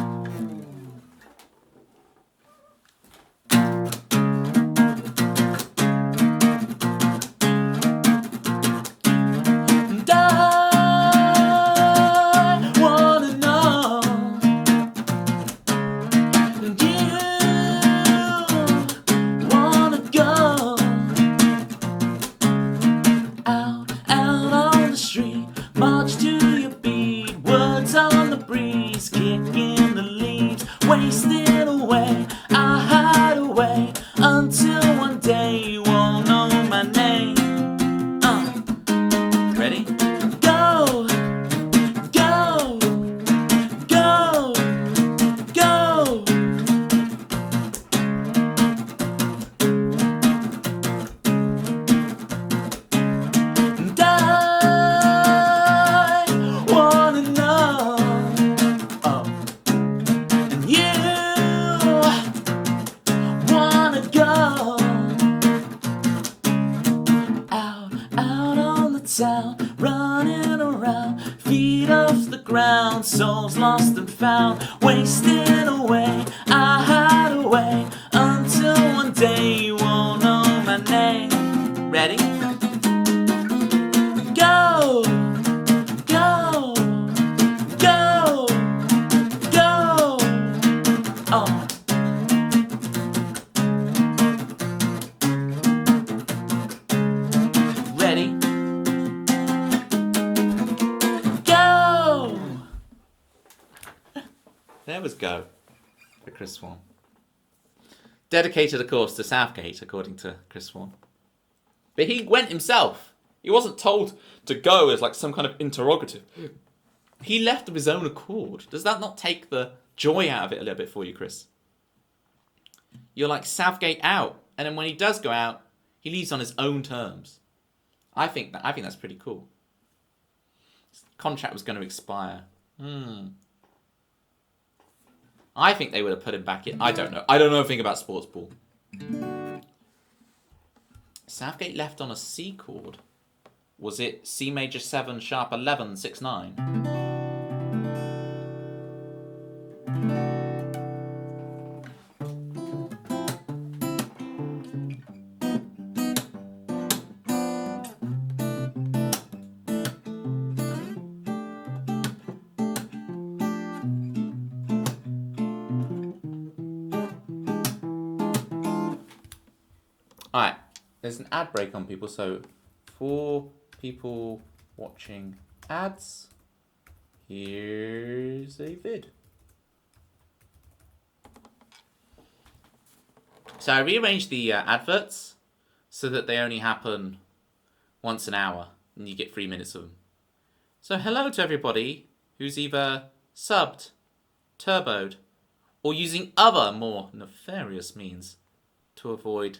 sound, running around, feet off the ground, souls lost and found, wasting away. I hide away until one day you won't know my name. Ready? Go, go, go, go. Oh. Ready? Go! There was Go for Chris Swan. Dedicated, of course, to Southgate, according to Chris Swan. But he went himself. He wasn't told to go as like some kind of interrogative. He left of his own accord. Does that not take the joy out of it a little bit for you, Chris? You're like Southgate out, and then when he does go out, he leaves on his own terms. I think that's pretty cool. His contract was going to expire. I think they would have put him back in. I don't know. I don't know anything about sports ball. Southgate left on a C chord. Was it C major 7 sharp 11 6 9? Alright, there's an ad break on people, so for people watching ads, here's a vid. So I rearranged the adverts so that they only happen once an hour and you get 3 minutes of them. So hello to everybody who's either subbed, turboed, or using other more nefarious means to avoid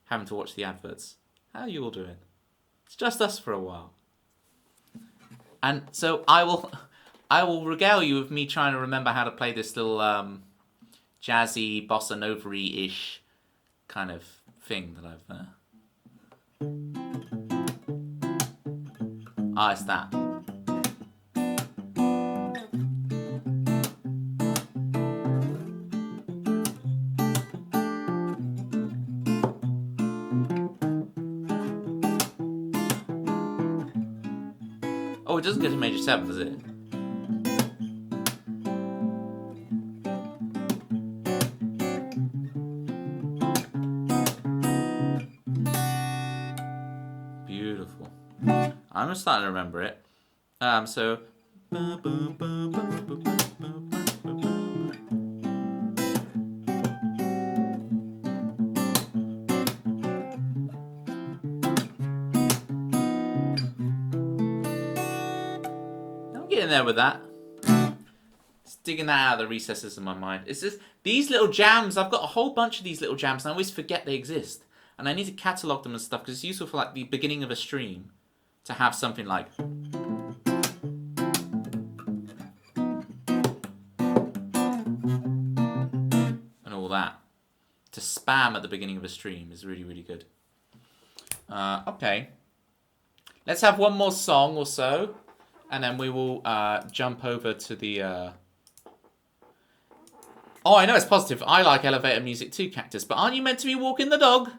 having to watch the adverts. How are you all doing? It's just us for a while. And so I will regale you with me trying to remember how to play this little jazzy bossa nova-ish kind of thing that I've it's that. Oh, it doesn't go to major 7, does it? Beautiful. I'm just starting to remember it. So. Getting there with that. Just digging that out of the recesses of my mind. It's just these little jams. I've got a whole bunch of these little jams, and I always forget they exist. And I need to catalog them and stuff because it's useful for like the beginning of a stream to have something like. And all that. To spam at the beginning of a stream is really, really good. Okay. Let's have one more song or so. And then we will jump over to the... Oh, I know it's positive. I like elevator music too, Cactus. But aren't you meant to be walking the dog?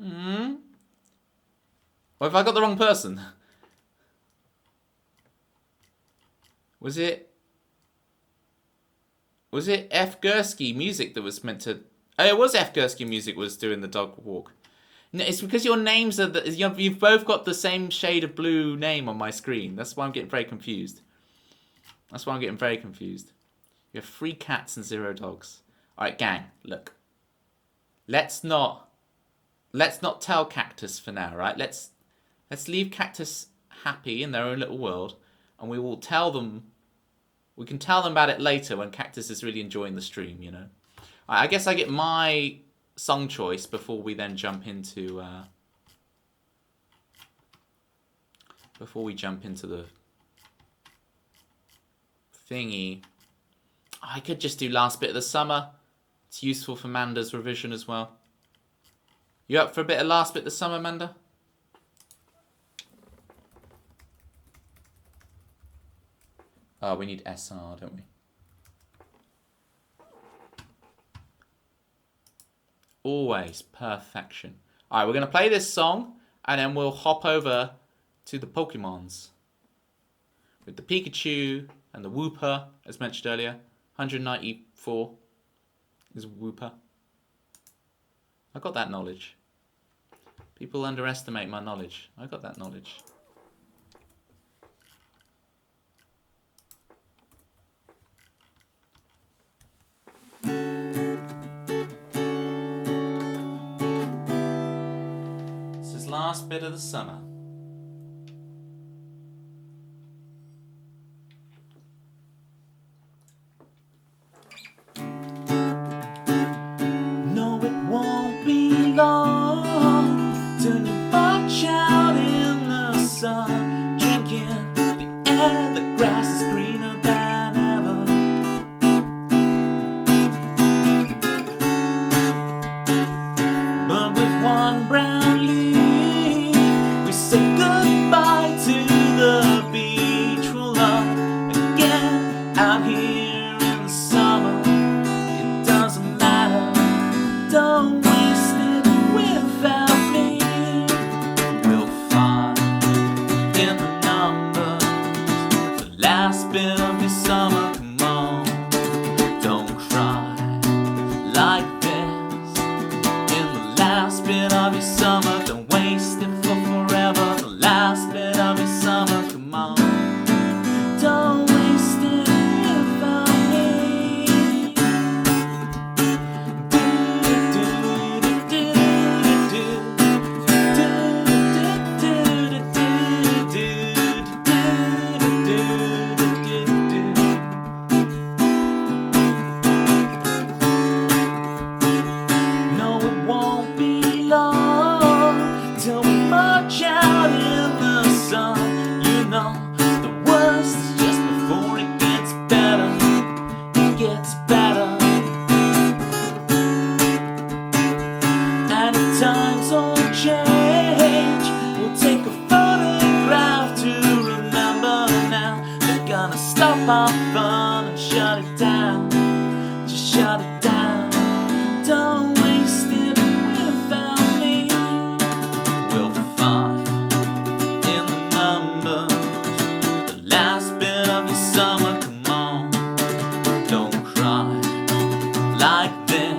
Or have I got the wrong person? Was it F. Gursky music that was meant to... Oh, it was F. Gursky music was doing the dog walk. No, it's because your names are... You've both got the same shade of blue name on my screen. That's why I'm getting very confused. You have 3 cats and 0 dogs. Alright, gang, look. Let's not tell Cactus for now, right? Let's leave Cactus happy in their own little world, and we will tell them... We can tell them about it later when Cactus is really enjoying the stream, you know? Right, I guess I get my song choice before we then jump into... before we jump into the thingy. I could just do Last Bit of the Summer. It's useful for Manda's revision as well. You up for a bit of Last Bit of the Summer, Manda? Oh, we need SR, don't we? Always perfection. Alright, we're going to play this song, and then we'll hop over to the Pokemons. With the Pikachu and the Wooper, as mentioned earlier. 194 is Wooper. I got that knowledge. People underestimate my knowledge. I got that knowledge. This is last bit of the summer. No, it won't be long till you march out in the sun, drinking the air, the grass is greener than ever. But with one brown leaf, we say goodbye to the beach. We'll love again out here in the summer. It doesn't matter, don't waste it without me. We'll find in the numbers the last bit of your summer. Come on, don't cry like this. In the last bit of your summer, don't waste it for forever. The last bit of your summer, come on, don't waste it without me. No, it won't be long till we march out in the sun. You know, the worst is just before it gets better. It gets better. And if times all change, we'll take a photograph to remember now. They're gonna stop our fun and shut it down. Just shut it down. Don't waste it without me. We'll find in the numbers the last bit of your summer. Come on, don't cry like this.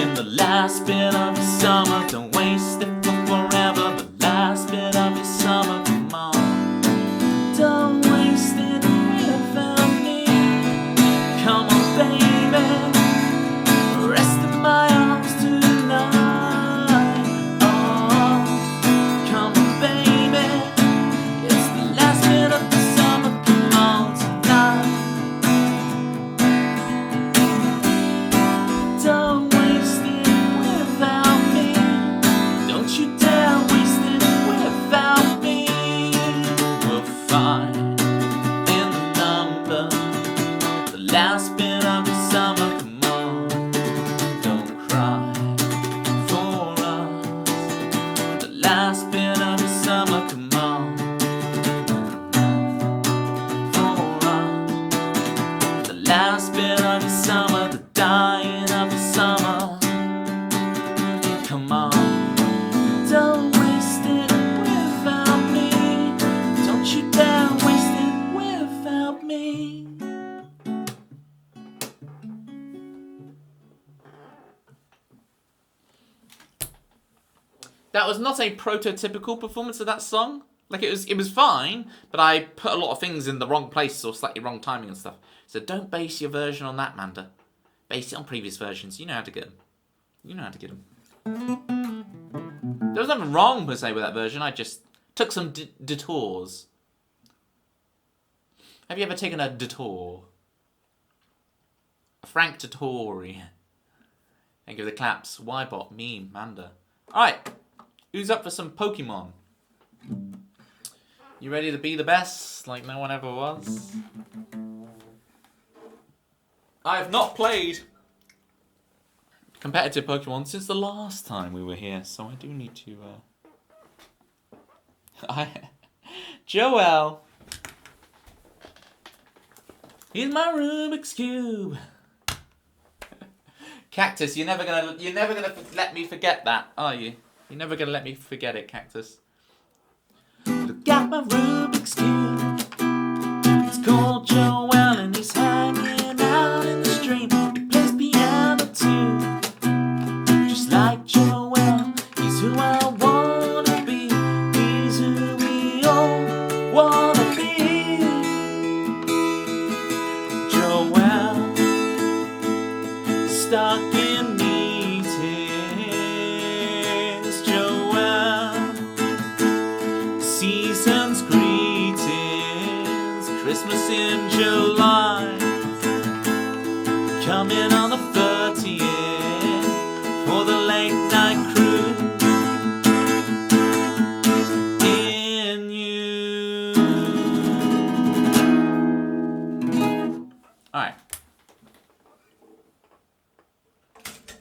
In the last bit of your summer, don't waste it for forever. The last bit of your summer, come on, don't waste it without me. Come on, baby, rest in my arms tonight. Oh, come on, baby, it's the last bit of the summer. Come on tonight. Don't waste it without me. Don't you dare waste it without me. We'll find in the number the last bit of your summer. Come on, don't cry for us. The last bit of your summer. Come on, for us. The last bit of your summer. The dying of your summer. Come on, don't waste it without me. Don't you dare waste it without me. That was not a prototypical performance of that song. Like, it was fine, but I put a lot of things in the wrong place or slightly wrong timing and stuff. So don't base your version on that, Manda. Base it on previous versions. You know how to get them. You know how to get them. There was nothing wrong per se with that version. I just took some detours. Have you ever taken a detour? A frank detour. And give the claps. Wybot, me, Manda. Alright. Who's up for some Pokemon? You ready to be the best, like no one ever was? I have not played competitive Pokemon since the last time we were here, so I do need to... Joel! He's my Rubik's Cube. Cactus, you're never gonna let me forget that, are you? You're never gonna let me forget it, Cactus. Look at my Rubik's Cube. It's called Joel and he's hanging out in the stream. He plays piano too. Just like Joel, he's who I wanna be. He's who we all wanna be. Joel, stuck in meetings. Joel, season's greetings. Christmas in July, coming on the 30th for the late night crew. In you. Alright.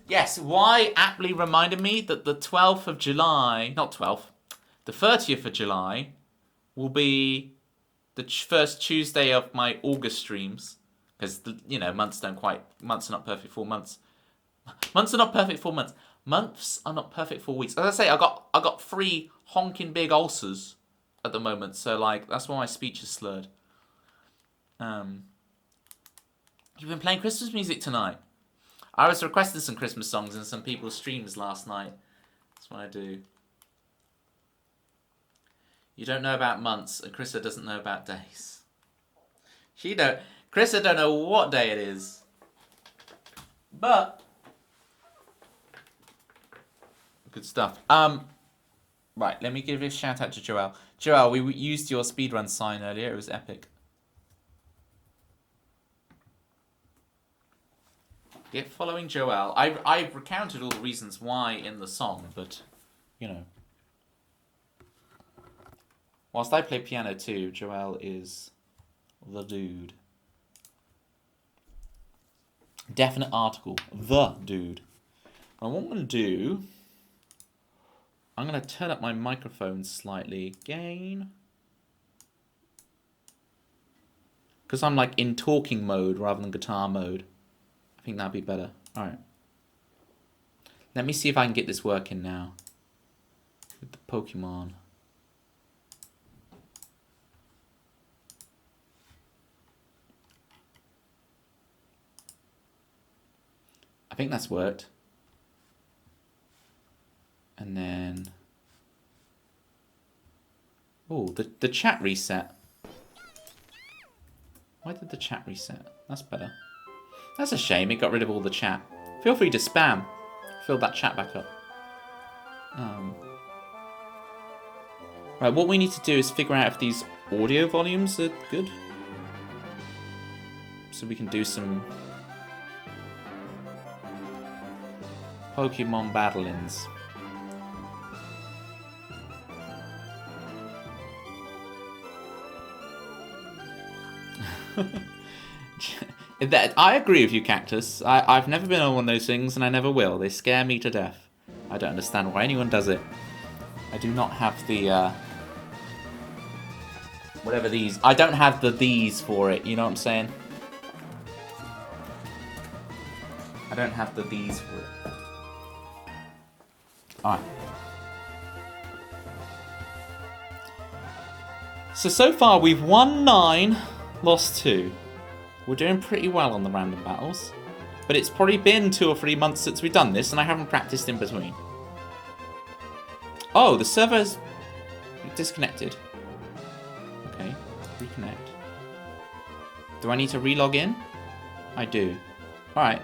Yes, Y aptly reminded me that the 12th of July, not 12th, the 30th of July will be the first Tuesday of my August streams. Because, you know, months are not perfect for months. Months are not perfect for months. Months are not perfect for weeks. As I say, I got 3 honking big ulcers at the moment. So, like, that's why my speech is slurred. You've been playing Christmas music tonight. I was requesting some Christmas songs in some people's streams last night. That's what I do. You don't know about months, and Krista doesn't know about days. Krista don't know what day it is. But good stuff. Right, let me give a shout out to Joel. Joel, we used your speedrun sign earlier. It was epic. Get following Joel. I've recounted all the reasons why in the song, but you know. Whilst I play piano too, Joel is the dude. Definite article. The dude. And what I'm going to do, I'm going to turn up my microphone slightly. Gain. Because I'm like in talking mode rather than guitar mode. I think that'd be better. Alright. Let me see if I can get this working now. With the Pokemon. I think that's worked. And then... oh, the chat reset. Why did the chat reset? That's better. That's a shame, it got rid of all the chat. Feel free to spam. Fill that chat back up. Right, what we need to do is figure out if these audio volumes are good. So we can do some Pokemon battle-ins. I agree with you, Cactus. I've never been on one of those things, and I never will. They scare me to death. I don't understand why anyone does it. I do not have the, whatever these... I don't have the these for it, you know what I'm saying? I don't have the these for it. Alright. So far we've won 9, lost 2. We're doing pretty well on the random battles. But it's probably been 2 or 3 months since we've done this, and I haven't practiced in between. Oh, the server's disconnected. Okay, reconnect. Do I need to relog in? I do. Alright.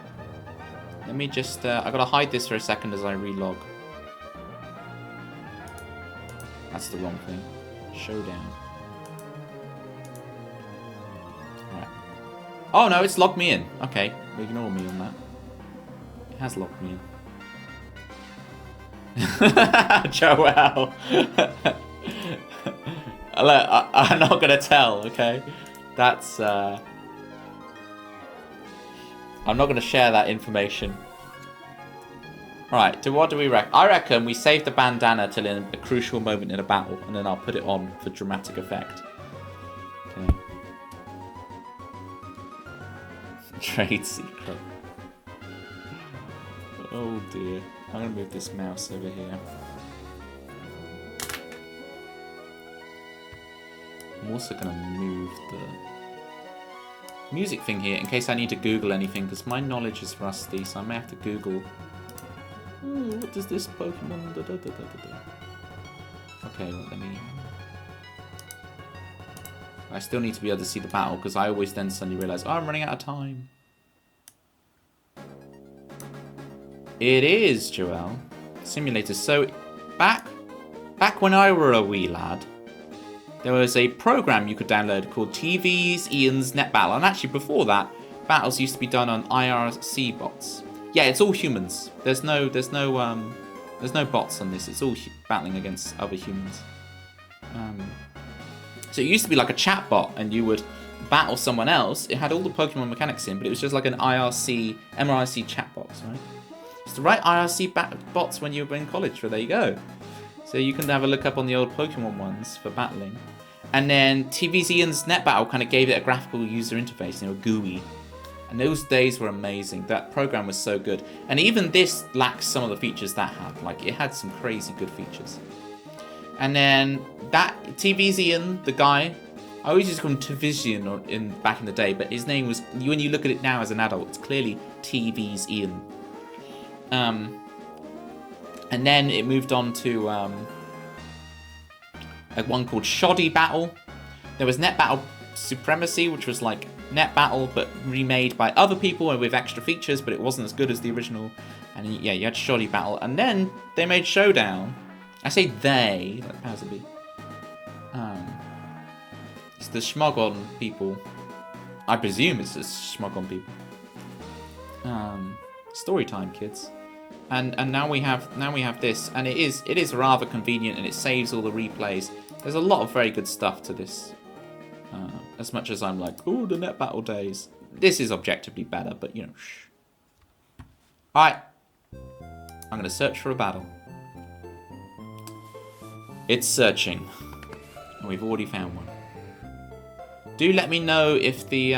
Let me just... I gotta hide this for a second as I relog. That's the wrong thing. Showdown. Alright. Oh no, it's logged me in. Okay, ignore me on that. It has logged me in. Joel. I'm not gonna tell, okay? That's, I'm not gonna share that information. Right, what do we reckon? I reckon we save the bandana till in a crucial moment in a battle, and then I'll put it on for dramatic effect. Okay. trade secret. Oh dear. I'm gonna move this mouse over here. I'm also gonna move the music thing here in case I need to Google anything, because my knowledge is rusty, so I may have to Google. Oh, what does this Pokemon da, da, da, da, da, da. Okay, well, let me... I still need to be able to see the battle, because I always then suddenly realise, oh, I'm running out of time. It is, Joelle. Simulator. So, back when I were a wee lad, there was a program you could download called TV's Ian's Net Battle. And actually, before that, battles used to be done on IRC bots. Yeah, it's all humans. There's no bots on this. It's all battling against other humans. So it used to be like a chat bot, and you would battle someone else. It had all the Pokemon mechanics in, but it was just like an MRIC chat box, right? It's the right IRC bots when you were in college, so there you go. So you can have a look up on the old Pokemon ones for battling. And then TV's Ian's Net Battle kind of gave it a graphical user interface, GUI. And those days were amazing. That program was so good. And even this lacks some of the features that had. Like, it had some crazy good features. And then that TV's Ian, the guy, I always used to call him Tvisian back in the day, but his name was, when you look at it now as an adult, it's clearly TV's Ian. And then it moved on to one called Shoddy Battle. There was Net Battle Supremacy, which was like Net Battle but remade by other people and with extra features, but it wasn't as good as the original. And yeah, you had Shoddy Battle. And then they made Showdown. I say they, like powers that be. It's the Schmogon people. I presume it's the Schmogon people. Story time, kids. And now we have this, and it is rather convenient, and it saves all the replays. There's a lot of very good stuff to this. As much as I'm like, oh, the Net Battle days. This is objectively better, but shh. Alright. I'm gonna search for a battle. It's searching. And we've already found one. Do let me know if the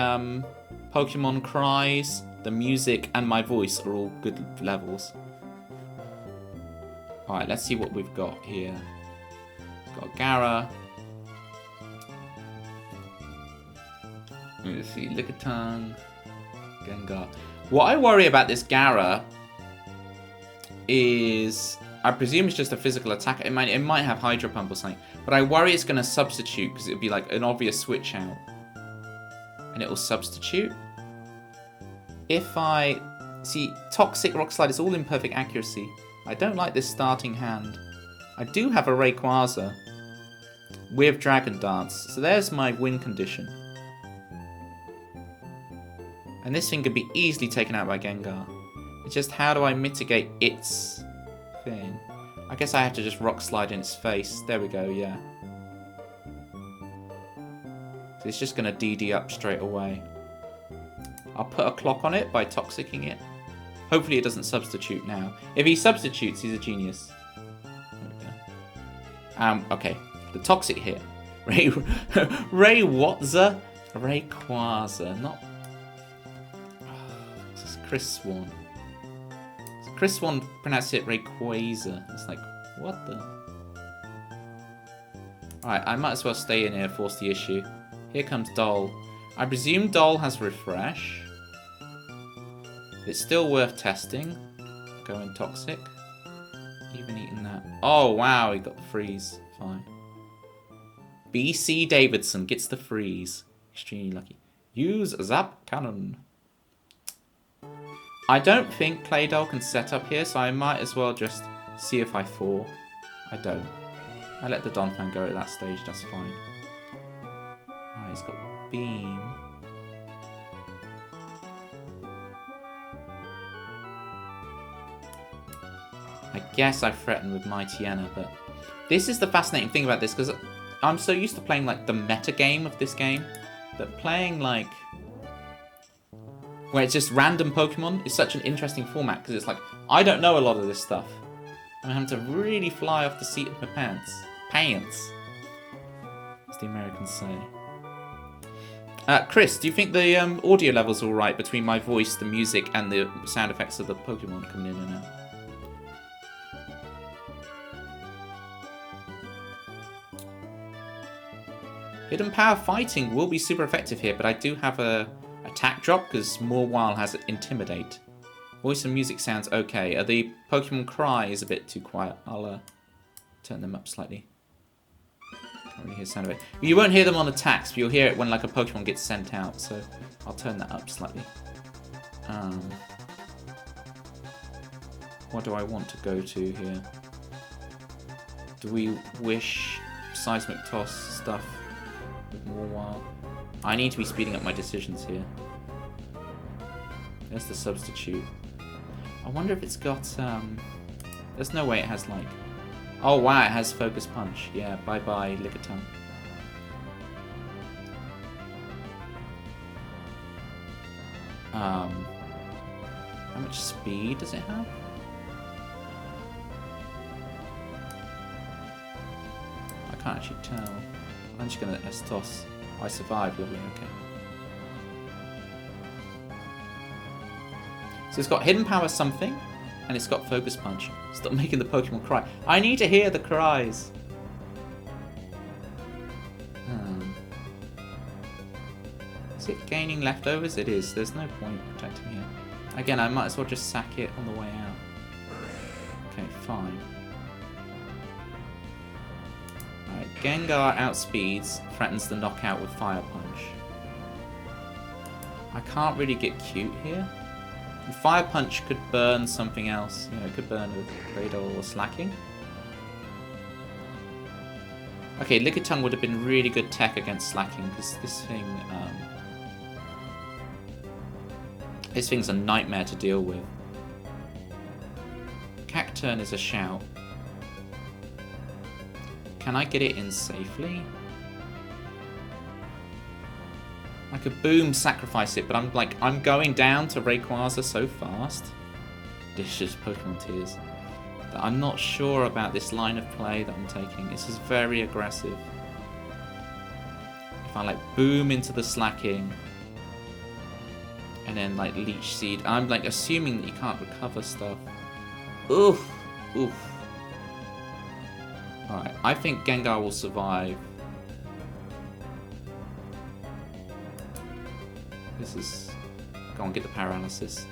Pokemon cries, the music, and my voice are all good levels. Alright, let's see what we've got here. We've got Gara. Let's see, Lickitung, Gengar. What I worry about this Gara is, I presume it's just a physical attack. It might have Hydro Pump or something, but I worry it's going to substitute because it'll be like an obvious switch out, and it will substitute. If I see Toxic, Rock Slide, it's all in perfect accuracy. I don't like this starting hand. I do have a Rayquaza with Dragon Dance, so there's my win condition. And this thing could be easily taken out by Gengar. It's just, how do I mitigate its thing? I guess I have to just Rock Slide in its face. There we go, yeah. So it's just going to DD up straight away. I'll put a clock on it by Toxicking it. Hopefully it doesn't substitute now. If he substitutes, he's a genius. There we go. Okay. The Toxic hit. Rayquaza? Rayquaza, not... This is Chris Swan. Chris Swan pronounced it Rayquaza. It's like, what the... Alright, I might as well stay in here, force the issue. Here comes Doll. I presume Doll has Refresh. It's still worth testing. Going Toxic. Even eating that. Oh, wow, he got the freeze. Fine. BC Davidson gets the freeze. Extremely lucky. Use Zap Cannon. I don't think Claydol can set up here, so I might as well just see if I fall. I don't. I let the Donphan go at that stage, that's fine. Alright, he's got Beam. I guess I threaten with Mightyena, but this is the fascinating thing about this, because I'm so used to playing like the meta game of this game, that playing like where it's just random Pokemon is such an interesting format, because it's like, I don't know a lot of this stuff. I'm having to really fly off the seat of my pants. Pants, as the Americans say. Chris, do you think the audio levels are alright between my voice, the music, and the sound effects of the Pokemon coming in and out? Hidden Power Fighting will be super effective here, but I do have a attack drop because Mawile has Intimidate. Voice and music sounds okay. The Pokemon Cry is a bit too quiet. I'll turn them up slightly. Can't really hear the sound of it. You won't hear them on attacks, but you'll hear it when like a Pokemon gets sent out. So I'll turn that up slightly. What do I want to go to here? Do we wish Seismic Toss stuff with Mawile? I need to be speeding up my decisions here. There's the substitute. I wonder if it's got, there's no way it has, like... Oh, wow, it has Focus Punch. Yeah, bye-bye, Lickitung. How much speed does it have? I can't actually tell. I'm just going to S-Toss. I survived, lovely, okay. So it's got Hidden Power something, and it's got Focus Punch. Stop making the Pokemon cry. I need to hear the cries. Is it gaining leftovers? It is. There's no point protecting it. Again, I might as well just sack it on the way out. Okay, fine. Alright, Gengar outspeeds, threatens the knockout with Fire Punch. I can't really get cute here. Fire Punch could burn something else. You know, it could burn a Claydol or Slacking. Okay, Lickitung would have been really good tech against Slacking because this thing's a nightmare to deal with. Cacturn is a shout. Can I get it in safely? I could boom sacrifice it, but I'm going down to Rayquaza so fast. Dishes Pokemon Tears. That I'm not sure about this line of play that I'm taking. This is very aggressive. If I like boom into the Slacking and then like Leech Seed, I'm like assuming that you can't recover stuff. Oof. Oof. Alright, I think Gengar will survive. This is... Go on, get the paralysis.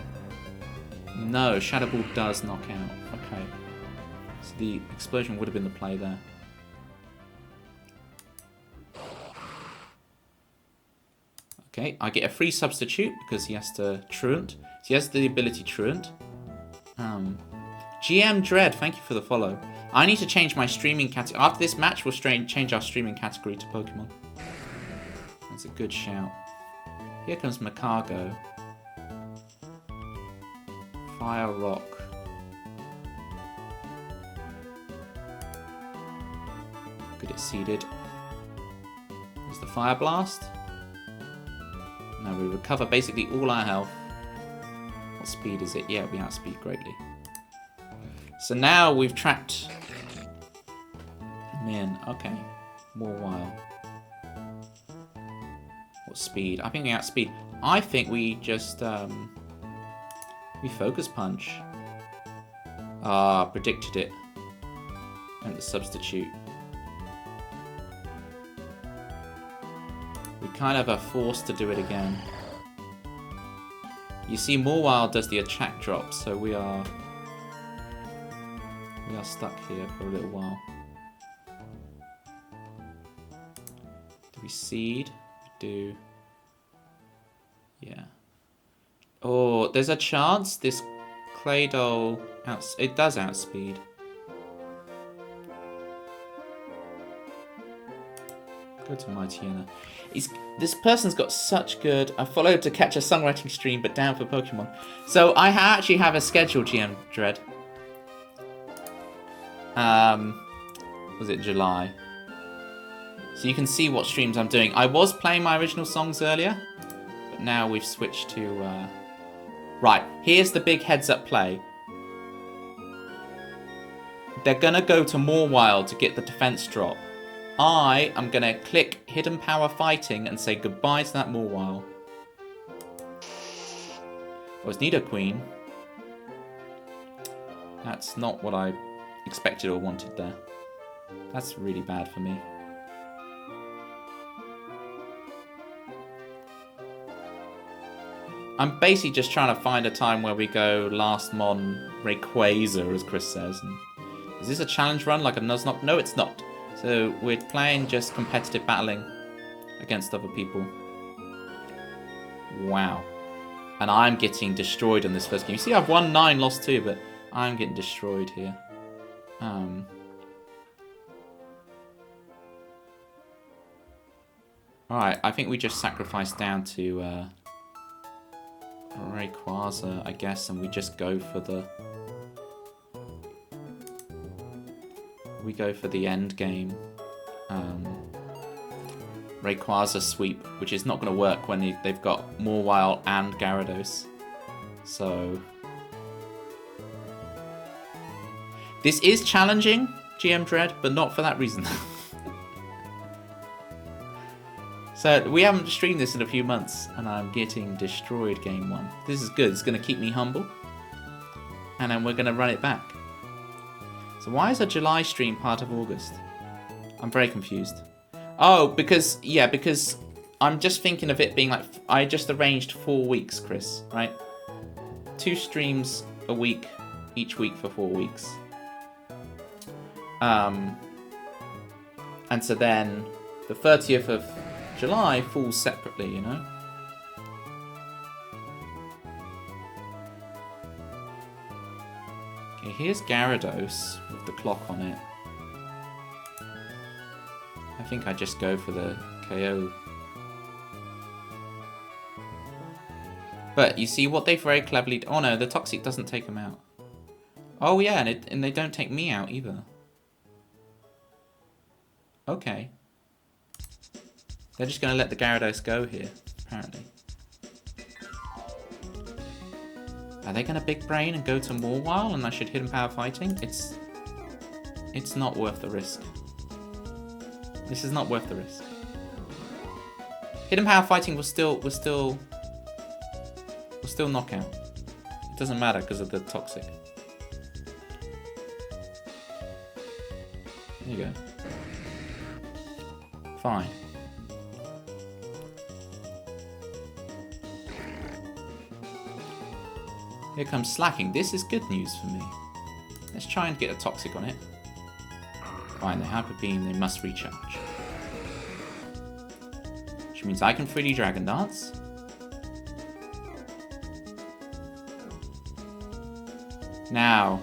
No, Shadow Ball does knock out. Okay. So the explosion would have been the play there. Okay, I get a free substitute because he has to Truant. So he has the ability Truant. GM Dread, thank you for the follow. I need to change my streaming category. After this match, we'll change our streaming category to Pokemon. That's a good shout. Here comes Macargo. Fire Rock. Good, it's seeded. There's the Fire Blast. Now we recover basically all our health. What speed is it? Yeah, we outspeed greatly. So now we've trapped him in. Okay. Mawile. What speed? I think we outspeed. I think we just we Focus Punch. Predicted it. And the substitute. We kind of are forced to do it again. You see, Mawile does the attack drop, so we are stuck here for a little while. Do we seed? We do. Yeah. Oh, there's a chance this Claydol it does outspeed. Go to Mightyena. This person's got such good... I followed to catch a songwriting stream, but down for Pokemon. So I actually have a schedule, GM Dread. Was it July? So you can see what streams I'm doing. I was playing my original songs earlier, but now we've switched to... Right, here's the big heads-up play. They're gonna go to Mawile to get the defense drop. I am going to click Hidden Power Fighting and say goodbye to that Mawile. Oh, it's Nidoqueen. That's not what I expected or wanted there. That's really bad for me. I'm basically just trying to find a time where we go last mon Rayquaza, as Chris says. And is this a challenge run like a Nuzlocke? No, it's not. So we're playing just competitive battling against other people. Wow. And I'm getting destroyed in this first game. You see, I've won 9, lost 2, but I'm getting destroyed here. Alright, I think we just sacrifice down to Rayquaza, I guess, and we just go for the... We go for the end game. Rayquaza sweep, which is not going to work when they've got Mawile and Gyarados. So... This is challenging, GM Dread, but not for that reason. So, we haven't streamed this in a few months, and I'm getting destroyed game 1. This is good. It's going to keep me humble. And then we're going to run it back. So why is a July stream part of August? I'm very confused. Oh, because I'm just thinking of it being like... I just arranged 4 weeks, Chris, right? 2 streams a week, each week for 4 weeks. And so then the 30th of July falls separately, you know? Okay, here's Gyarados with the clock on it. I think I just go for the KO. But you see what they very cleverly... Oh no, the Toxic doesn't take them out. Oh yeah, and they don't take me out either. Okay. They're just going to let the Gyarados go here, apparently. Are they going to big brain and go to Mawile and I should Hidden Power Fighting? It's not worth the risk. This is not worth the risk. Hidden Power Fighting was still knockout. It doesn't matter because of the Toxic. There you go. Fine. Here comes Slacking. This is good news for me. Let's try and get a Toxic on it. Fine, they Hyper Beam, they must recharge. Which means I can freely Dragon Dance. Now,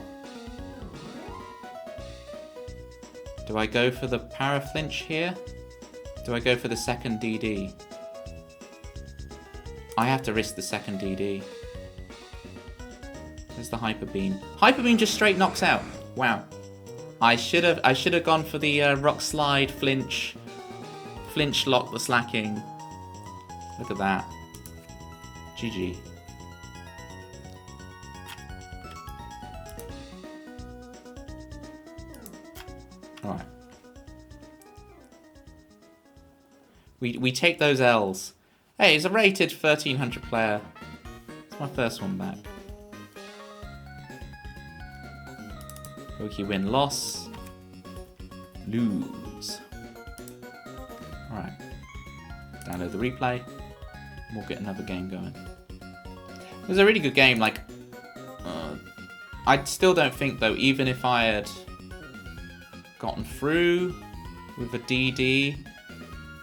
do I go for the Power Flinch here? Do I go for the second DD? I have to risk the second DD. There's the Hyper Beam. Hyper Beam just straight knocks out. Wow. I should have gone for the Rock Slide Flinch lock the Slacking. Look at that. GG. Alright. We take those L's. Hey, it's a rated 1300 player. It's my first one back. Poke win, loss. Lose. Alright. Download the replay. We'll get another game going. It was a really good game. Like, I still don't think, though, even if I had gotten through with a DD,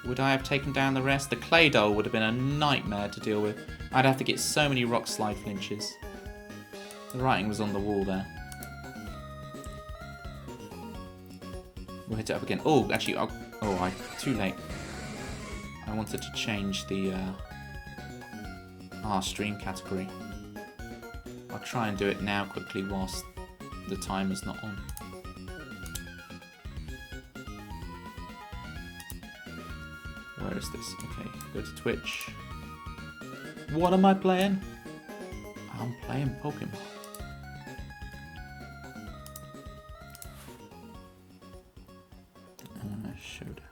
would I have taken down the rest? The Claydol would have been a nightmare to deal with. I'd have to get so many Rock Slide flinches. The writing was on the wall there. We'll hit it up again. Oh, actually, too late. I wanted to change the stream category. I'll try and do it now quickly whilst the timer's not on. Where is this? Okay, go to Twitch. What am I playing? I'm playing Pokemon. Showdown.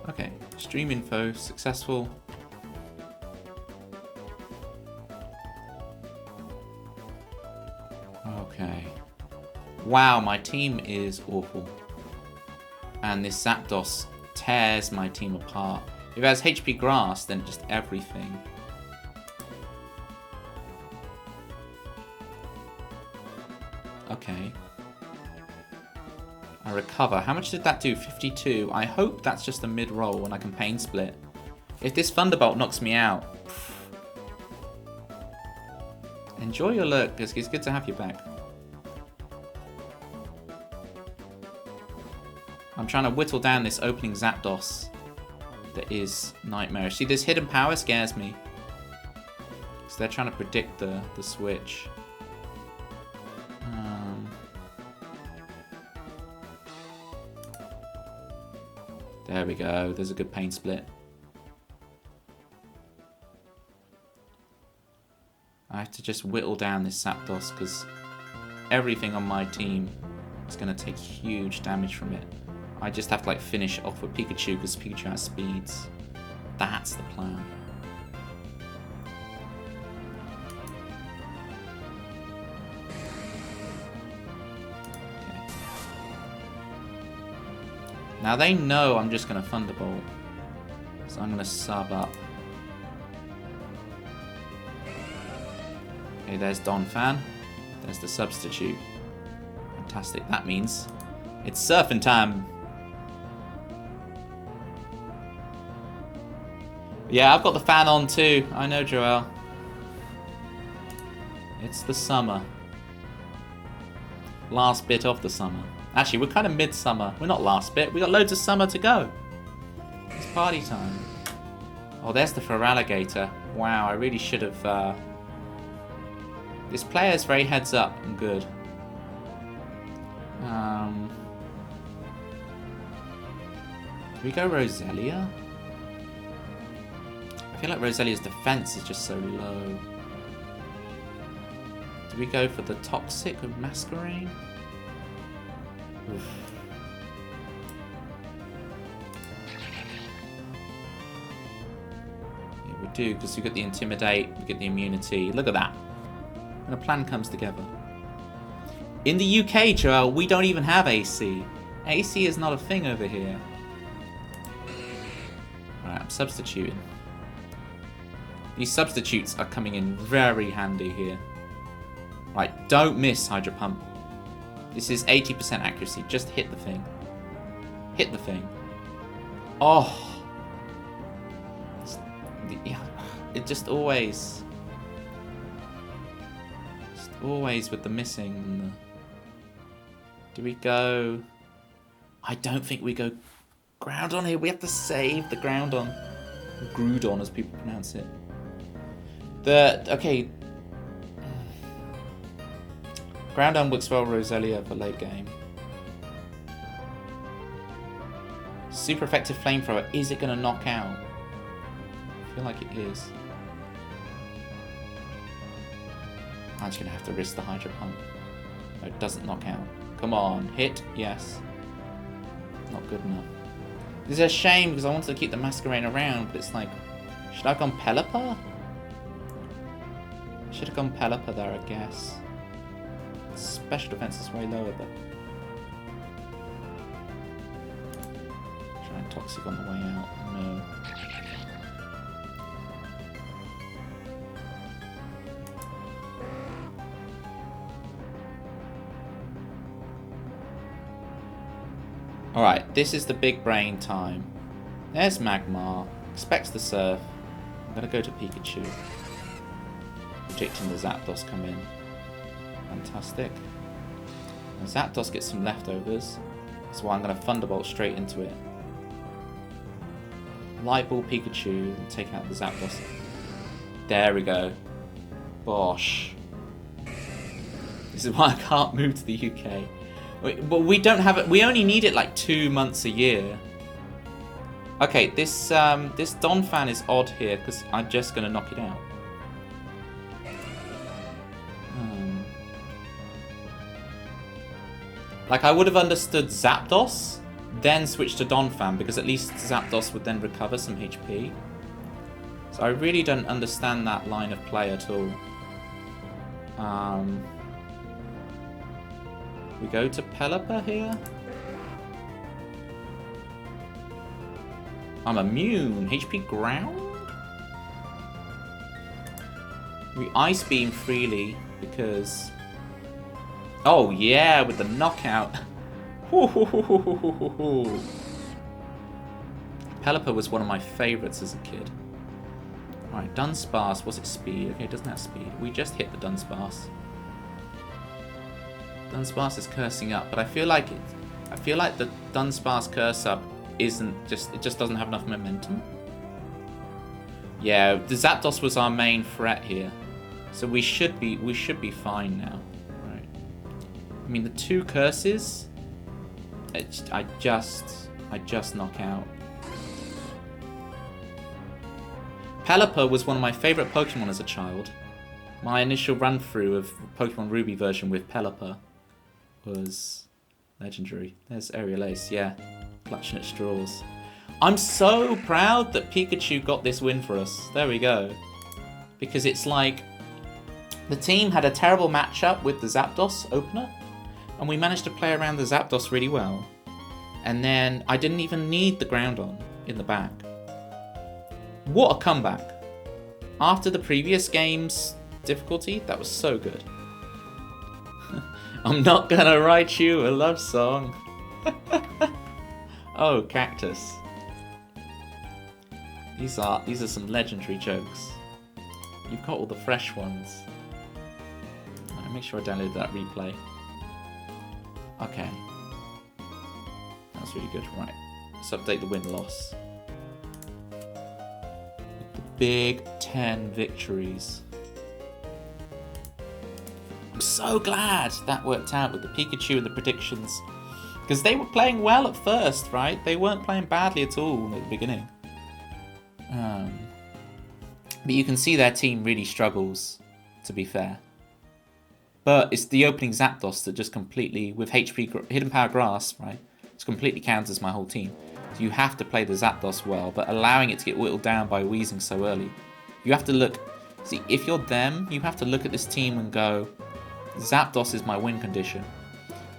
Okay, stream info successful. Okay. Wow, my team is awful. And this Zapdos tears my team apart. If it has HP Grass, then just everything. Okay. I recover. How much did that do? 52. I hope that's just a mid-roll and I can Pain Split. If this Thunderbolt knocks me out... Enjoy your look. It's good to have you back. I'm trying to whittle down this opening Zapdos that is nightmarish. See, this hidden power scares me. So they're trying to predict the switch. There we go. There's a good Pain Split. I have to just whittle down this Zapdos because everything on my team is going to take huge damage from it. I just have to like finish off with Pikachu because Pikachu has speeds. That's the plan. Okay. Now they know I'm just going to Thunderbolt. So I'm going to sub up. Okay, there's Donphan. There's the substitute. Fantastic. That means it's surfing time. Yeah, I've got the fan on too. I know, Joel. It's the summer. Last bit of the summer. Actually, we're kind of mid-summer. We're not last bit. We got loads of summer to go. It's party time. Oh, there's the Feraligatr. Wow, I really should have... This player is very heads up and good. Do we go Roselia? I feel like Roselia's defense is just so low. Do we go for the Toxic with Masquerain? Oof. Yeah, we do, because we get the Intimidate, we get the Immunity. Look at that. And a plan comes together. In the UK, Joel, we don't even have AC. AC is not a thing over here. Alright, I'm substituting. These substitutes are coming in very handy here. Right, don't miss Hydro Pump. This is 80% accuracy. Just hit the thing. Hit the thing. Oh! It just always... Always with the missing and the... Do we go... I don't think we go Groudon here. We have to save the Groudon. Groudon, as people pronounce it. Okay. Groudon works well Roselia for late game. Super effective Flamethrower. Is it going to knock out? I feel like it is. I'm just going to have to risk the Hydro Pump. No, it doesn't knock out. Come on. Hit. Yes. Not good enough. This is a shame because I wanted to keep the Masquerain around, but it's like... Should I have gone Pelipper? Should have gone Pelipper there, I guess. Special defense is way lower, but... Try Toxic on the way out. No. Alright, this is the big brain time. There's Magmar. Expects the Surf. I'm going to go to Pikachu. Predicting the Zapdos come in. Fantastic. And Zapdos gets some leftovers. So I'm going to Thunderbolt straight into it. Light Ball Pikachu and take out the Zapdos. There we go. Bosh. This is why I can't move to the UK. But we don't have it. We only need it like 2 months a year. Okay, this Donphan is odd here because I'm just gonna knock it out. Like I would have understood Zapdos then switch to Donphan, because at least Zapdos would then recover some HP. So I really don't understand that line of play at all. We go to Pelipper here. I'm immune. HP ground? We Ice Beam freely because... Oh yeah, with the knockout. Pelipper was one of my favourites as a kid. Right, Dunsparce, what's its speed? Okay, it doesn't have speed. We just hit the Dunsparce. Dunsparce is cursing up, but I feel like the Dunsparce curse up isn't just, it just doesn't have enough momentum. Yeah, the Zapdos was our main threat here. So we should be fine now. Right. I mean, the 2 curses, I just knock out. Pelipper was one of my favourite Pokemon as a child. My initial run-through of Pokemon Ruby version with Pelipper was legendary. There's Aerial Ace, yeah. Clutching at straws. I'm so proud that Pikachu got this win for us. There we go. Because it's like, the team had a terrible matchup with the Zapdos opener, and we managed to play around the Zapdos really well. And then I didn't even need the Groudon in the back. What a comeback. After the previous game's difficulty, that was so good. I'm not gonna write you a love song. Oh, Cactus. These are some legendary jokes. You've got all the fresh ones. Right, make sure I download that replay. Okay. That's really good. Right. Let's update the win-loss. The Big 10 victories. I'm so glad that worked out with the Pikachu and the predictions. Because they were playing well at first, right? They weren't playing badly at all at the beginning. But you can see their team really struggles, to be fair. But it's the opening Zapdos that just completely, with HP Hidden Power Grass, right? It completely counters my whole team. So you have to play the Zapdos well, but allowing it to get whittled down by Weezing so early. You have to look, see, if you're them, you have to look at this team and go, Zapdos is my win condition.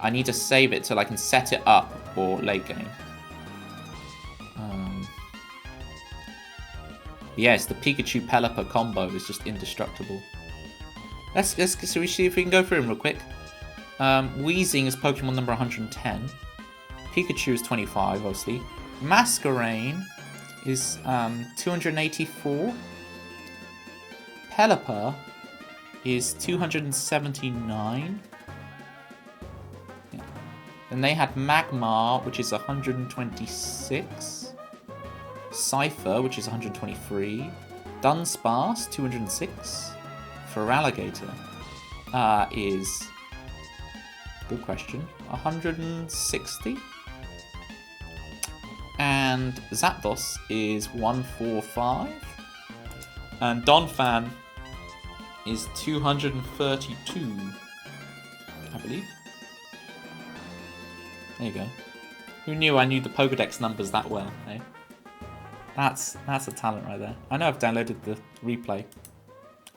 I need to save it till I can set it up for late game. Yes, the Pikachu Pelipper combo is just indestructible. Let's see if we can go through them real quick. Weezing is Pokemon number 110. Pikachu is 25, obviously. Masquerain is 284. Pelipper is 279. Yeah. And they had Magmar, which is 126. Cypher, which is 123. Dunsparce, 206. Feraligatr is, good question, 160. And Zapdos is 145. And Donphan is 232, I believe. There you go. Who knew I knew the Pokedex numbers that well, eh? That's a talent right there. I know I've downloaded the replay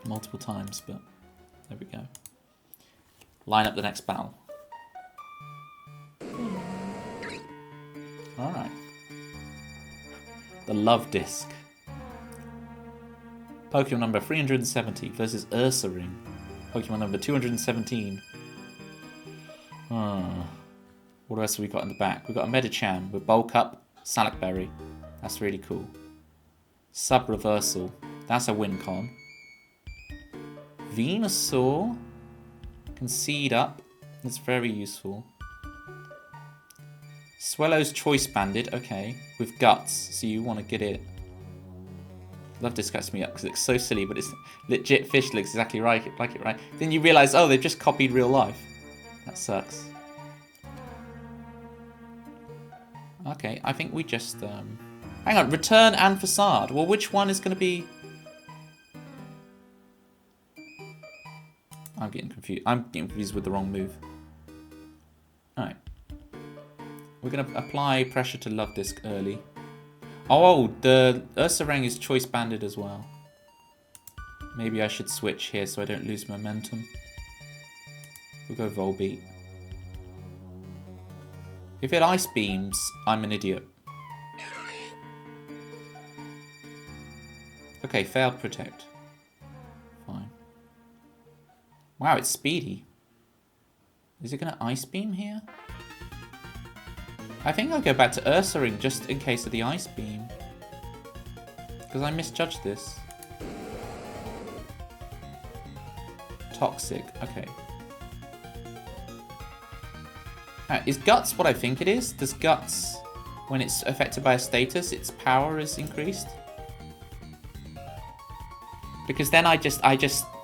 multiple times, but there we go. Line up the next battle. Alright. The Love Disc. Pokemon number 370 versus Ursaring. Pokemon number 217. What else have we got in the back? We've got a Medicham with Bulk Up, Salakberry. That's really cool. Sub Reversal. That's a win con. Venusaur. Concede Up. That's very useful. Swellow's Choice Banded. Okay. With Guts. So you want to get it. Love Disc cuts me up because it's so silly, but it's legit fish looks exactly like it, right? Then you realise, oh, they've just copied real life. That sucks. Okay, I think we just... Hang on, Return and Facade. Well, which one is going to be... I'm getting confused. I'm getting confused with the wrong move. Alright. We're going to apply pressure to Love Disc early. Oh, the Ursaring is choice banded as well. Maybe I should switch here so I don't lose momentum. We'll go Volbeat. If it Ice Beams, I'm an idiot. Okay, failed Protect. Fine. Wow, it's speedy. Is it going to Ice Beam here? I think I'll go back to Ursaring just in case of the Ice Beam. Because I misjudged this. Toxic, okay. Is Guts what I think it is? Does Guts, when it's affected by a status, its power is increased? Because then I just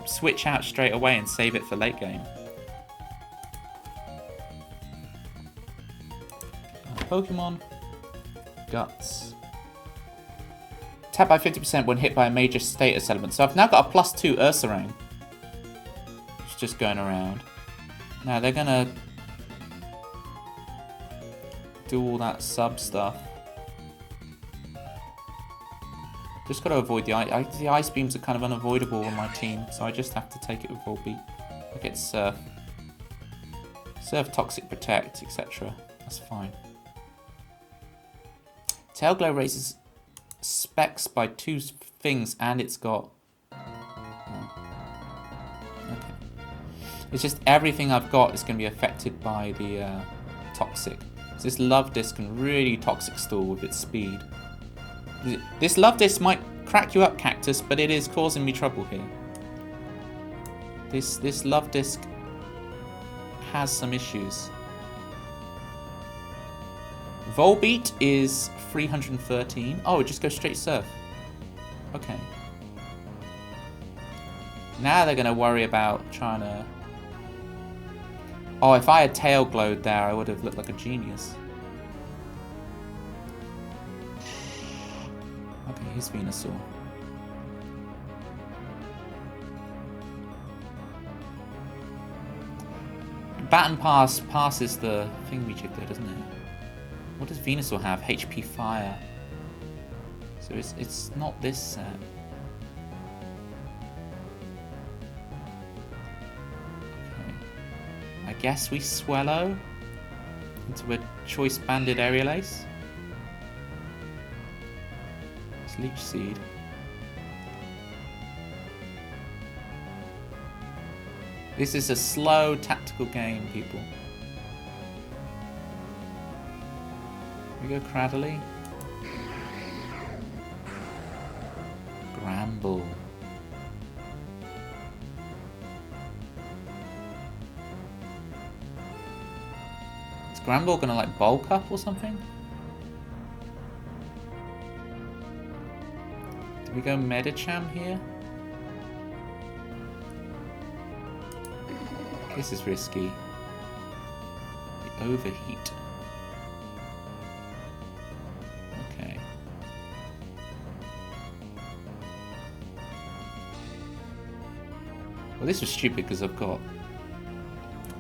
switch out straight away and save it for late game. Pokemon. Guts. Tap by 50% when hit by a major status element. So I've now got a +2 Ursaring. It's just going around. Now they're gonna do all that sub stuff. Just gotta avoid the Ice Beams are kind of unavoidable on my team, so I just have to take it with Volbeat. I get Surf. Surf, Toxic, Protect, etc. That's fine. Tailglow raises specs by 2 things, and it's got... Okay. It's just everything I've got is going to be affected by the Toxic. So this Love Disc can really Toxic stall with its speed. This Love Disc might crack you up, Cactus, but it is causing me trouble here. This Love Disc has some issues. Volbeat is 313. Oh, it just goes straight Surf. Okay. Now they're going to worry about trying to... Oh, if I had Tail Glowed there, I would have looked like a genius. Okay, here's Venusaur. Baton Pass passes the thingamajig there, doesn't it? What does Venusaur have? HP Fire. So it's not this set. Okay. I guess we Swellow into a choice banded Aerial Ace. It's Leech Seed. This is a slow tactical game, people. We go Cradley. Gramble. Is Gramble gonna like bulk up or something? Do we go Medicham here? This is risky. The Overheat. Okay. Well, this was stupid because I've got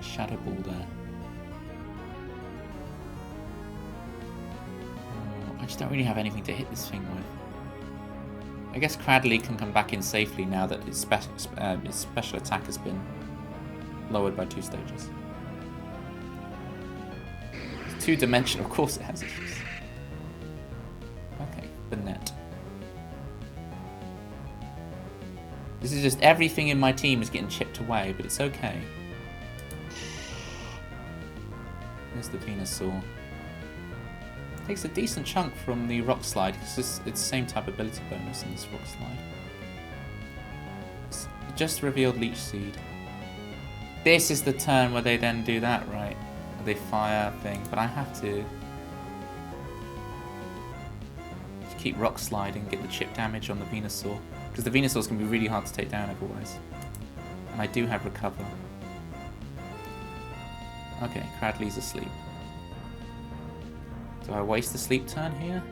Shadow Ball there. Oh, I just don't really have anything to hit this thing with. I guess Cradley can come back in safely now that its special attack has been lowered by 2 stages. It's 2-dimensional, of course it has issues. Okay, the net. This is just everything in my team is getting chipped away, but it's okay. There's the Venusaur. Takes a decent chunk from the Rock Slide, because it's the same type of ability bonus in this Rock Slide. It just revealed Leech Seed. This is the turn where they then do that, right? They fire thing, but I have to just keep Rock Sliding, get the chip damage on the Venusaur. Because the Venusaur's going to be really hard to take down otherwise. And I do have Recover. Okay, Cradley's asleep. Do I waste the sleep turn here?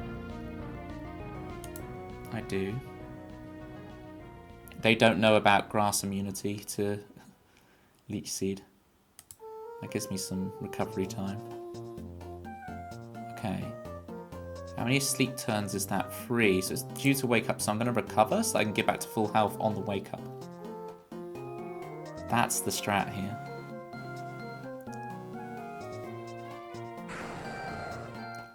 I do. They don't know about grass immunity to Leech Seed. That gives me some recovery time. Okay. How many sleep turns is that? 3. So it's due to wake up, so I'm going to recover so I can get back to full health on the wake up. That's the strat here.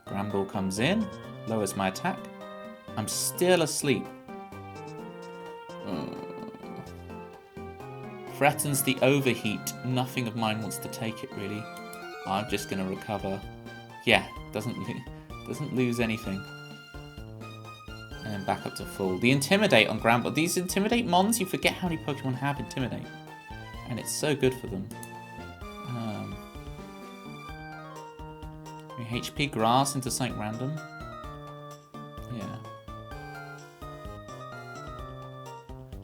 Gramble comes in, lowers my attack. I'm still asleep. Threatens the overheat. Nothing of mine wants to take it, really. I'm just going to recover. Yeah, doesn't lose anything. And then back up to full. The Intimidate on Gramble. These Intimidate mons, you forget how many Pokemon have Intimidate. And it's so good for them. HP Grass into something random. Yeah.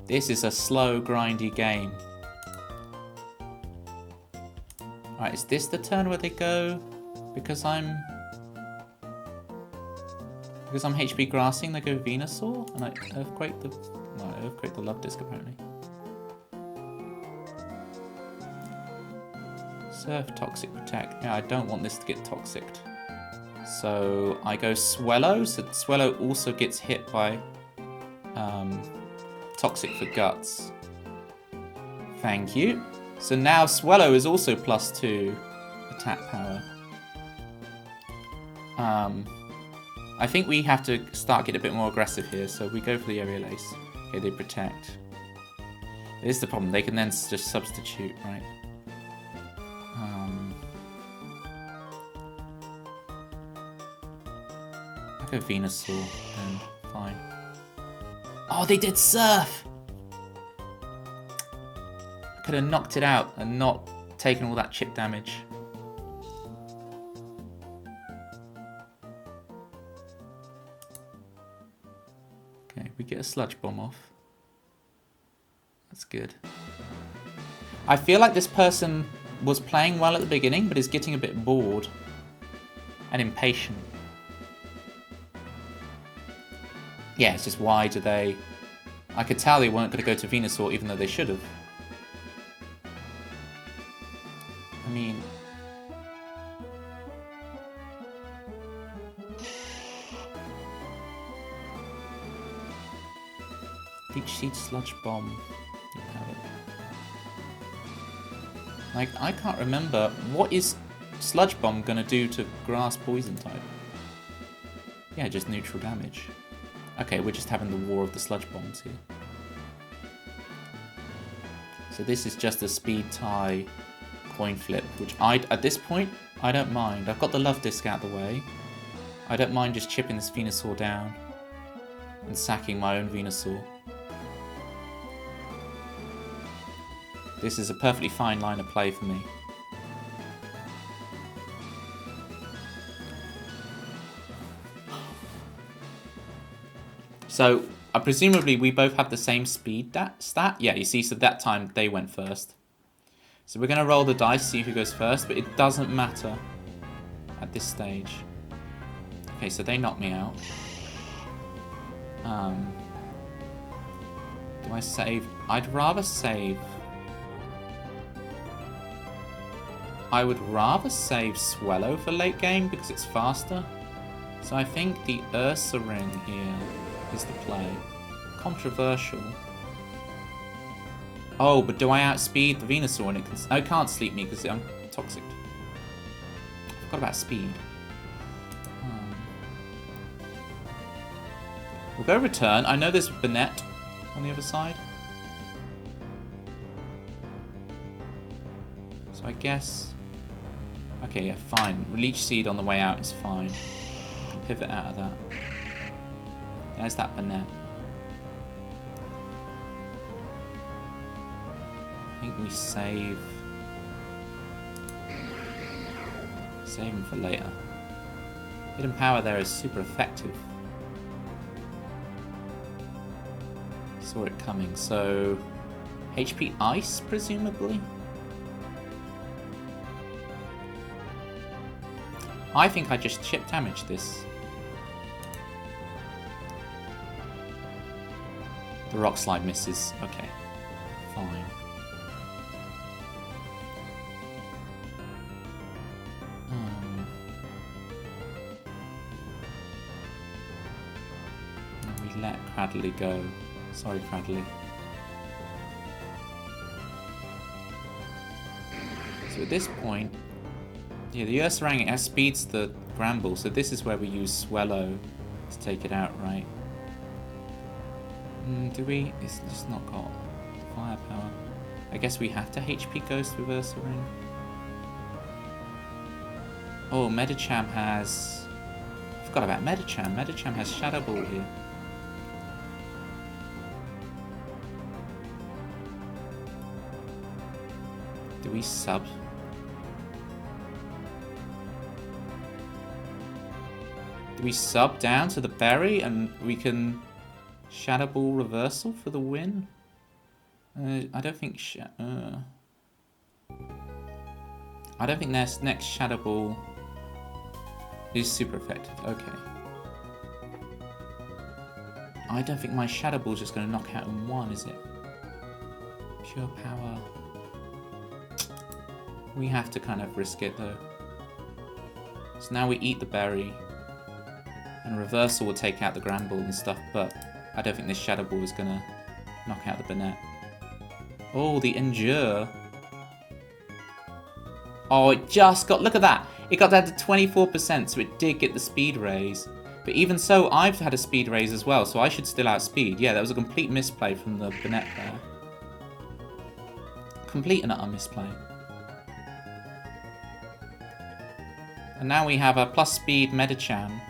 This is a slow, grindy game. Alright, is this the turn where they go? Because I'm HP Grassing, they go Venusaur? And I Earthquake the... No, Earthquake the Love Disc, apparently. Surf, Toxic, Protect. Yeah, I don't want this to get toxicked. So I go Swellow. So Swellow also gets hit by Toxic for Guts. Thank you. So now Swellow is also +2 attack power. I think we have to start getting a bit more aggressive here. So we go for the Aerial Ace. Okay, they protect. This is the problem. They can then just substitute, right? I'll go Venusaur, then fine. Oh, they did Surf! I could have knocked it out and not taken all that chip damage. Okay, we get a Sludge Bomb off. That's good. I feel like this person was playing well at the beginning, but is getting a bit bored and impatient. Yeah, it's just why do they... I could tell they weren't going to go to Venusaur even though they should have. I mean... Leech Seed, Sludge Bomb. You have it. Like, I can't remember. What is Sludge Bomb going to do to Grass Poison type? Yeah, just neutral damage. Okay, we're just having the war of the Sludge Bombs here. So this is just a speed tie coin flip, which at this point, I don't mind. I've got the Love Disc out of the way. I don't mind just chipping this Venusaur down and sacking my own Venusaur. This is a perfectly fine line of play for me. So, presumably we both have the same speed stat. Yeah, you see, so that time they went first. So we're going to roll the dice, see who goes first, but it doesn't matter at this stage. Okay, so they knocked me out. Do I save? I'd rather save... I would rather save Swellow for late game because it's faster. So I think the Ursa Ring here is the play. Controversial. Oh, but do I outspeed the Venusaur and it can... I can't sleep me because I'm toxic. I forgot about speed. We'll go return. I know there's Banette on the other side. So I guess... Okay, yeah, fine. Leech Seed on the way out is fine. Pivot out of that. There's that Banette. I think we save... Save him for later. Hidden Power there is super effective. Saw it coming, so... HP Ice, presumably? I think I just chip damage this. The Rock Slide misses. Okay. Fine. We let Cradley go. Sorry, Cradley. So at this point, yeah, the Ursaring outspeeds the Gramble, so this is where we use Swellow to take it out, right? Do we? It's just not got firepower. I guess we have to HP Ghost with Ursaring. Oh, Medicham has... I forgot about Medicham. Medicham has Shadow Ball here. Do we sub? Do we sub down to the berry and we can Shadow Ball reversal for the win? I don't think I don't think their next Shadow Ball is super effective. Okay. I don't think my Shadow Ball is just going to knock out in one, is it? Pure power. We have to kind of risk it though. So now we eat the berry. And reversal will take out the Gramble and stuff, but I don't think this Shadow Ball is going to knock out the Banette. Oh, the Endure. Oh, it just got... Look at that. It got down to 24%, so it did get the speed raise. But even so, I've had a speed raise as well, so I should still outspeed. Yeah, that was a complete misplay from the Banette there. Complete and utter misplay. And now we have a plus speed Medicham.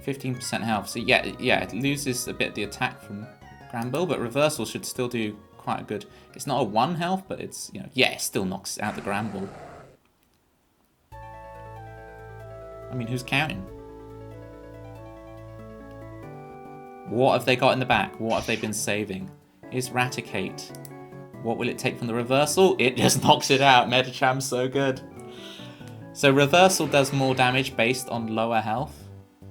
15% health. So yeah, it loses a bit of the attack from Gramble, but reversal should still do quite a good. It's not a 1 health, but it's, you know, yeah, it still knocks out the Gramble. I mean, who's counting? What have they got in the back? What have they been saving? Here's Raticate. What will it take from the reversal? It just knocks it out. Medicham's so good. So reversal does more damage based on lower health.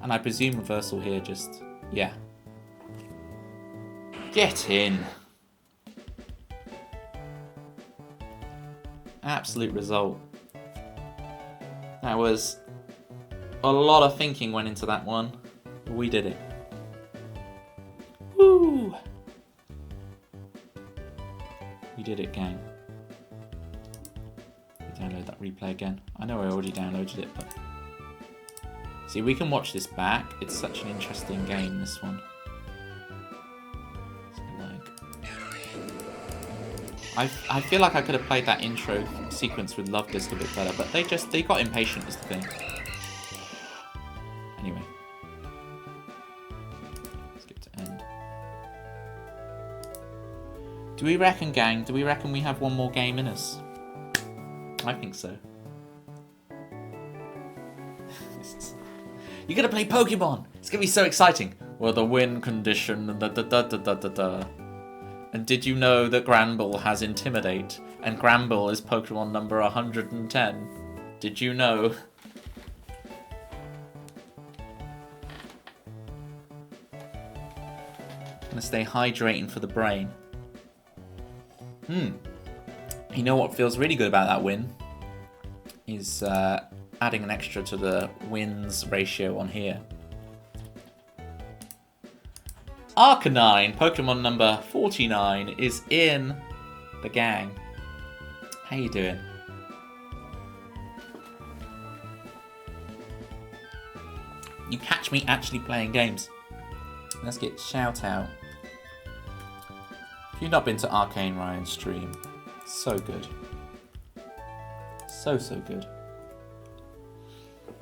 And I presume reversal here just... yeah. Get in. Absolute result. That was... a lot of thinking went into that one. We did it. Woo! We did it, gang. Download that replay again. I know I already downloaded it, but... see, we can watch this back. It's such an interesting game, this one. I feel like I could have played that intro sequence with Love Disc a bit better, but they got impatient is the thing. Anyway. Skip to end. Do we reckon, gang? Do we reckon we have one more game in us? I think so. You're gonna play Pokemon! It's gonna be so exciting! Well, the win condition, da-da-da-da-da-da. And did you know that Granbull has Intimidate? And Granbull is Pokemon number 110. Did you know? Gonna stay hydrating for the brain. You know what feels really good about that win? Is adding an extra to the wins ratio on here. Arcanine, Pokemon number 49, is in the gang. How you doing? You catch me actually playing games. Let's get shout out. If you've not been to Arcane Ryan's stream, so good. So good.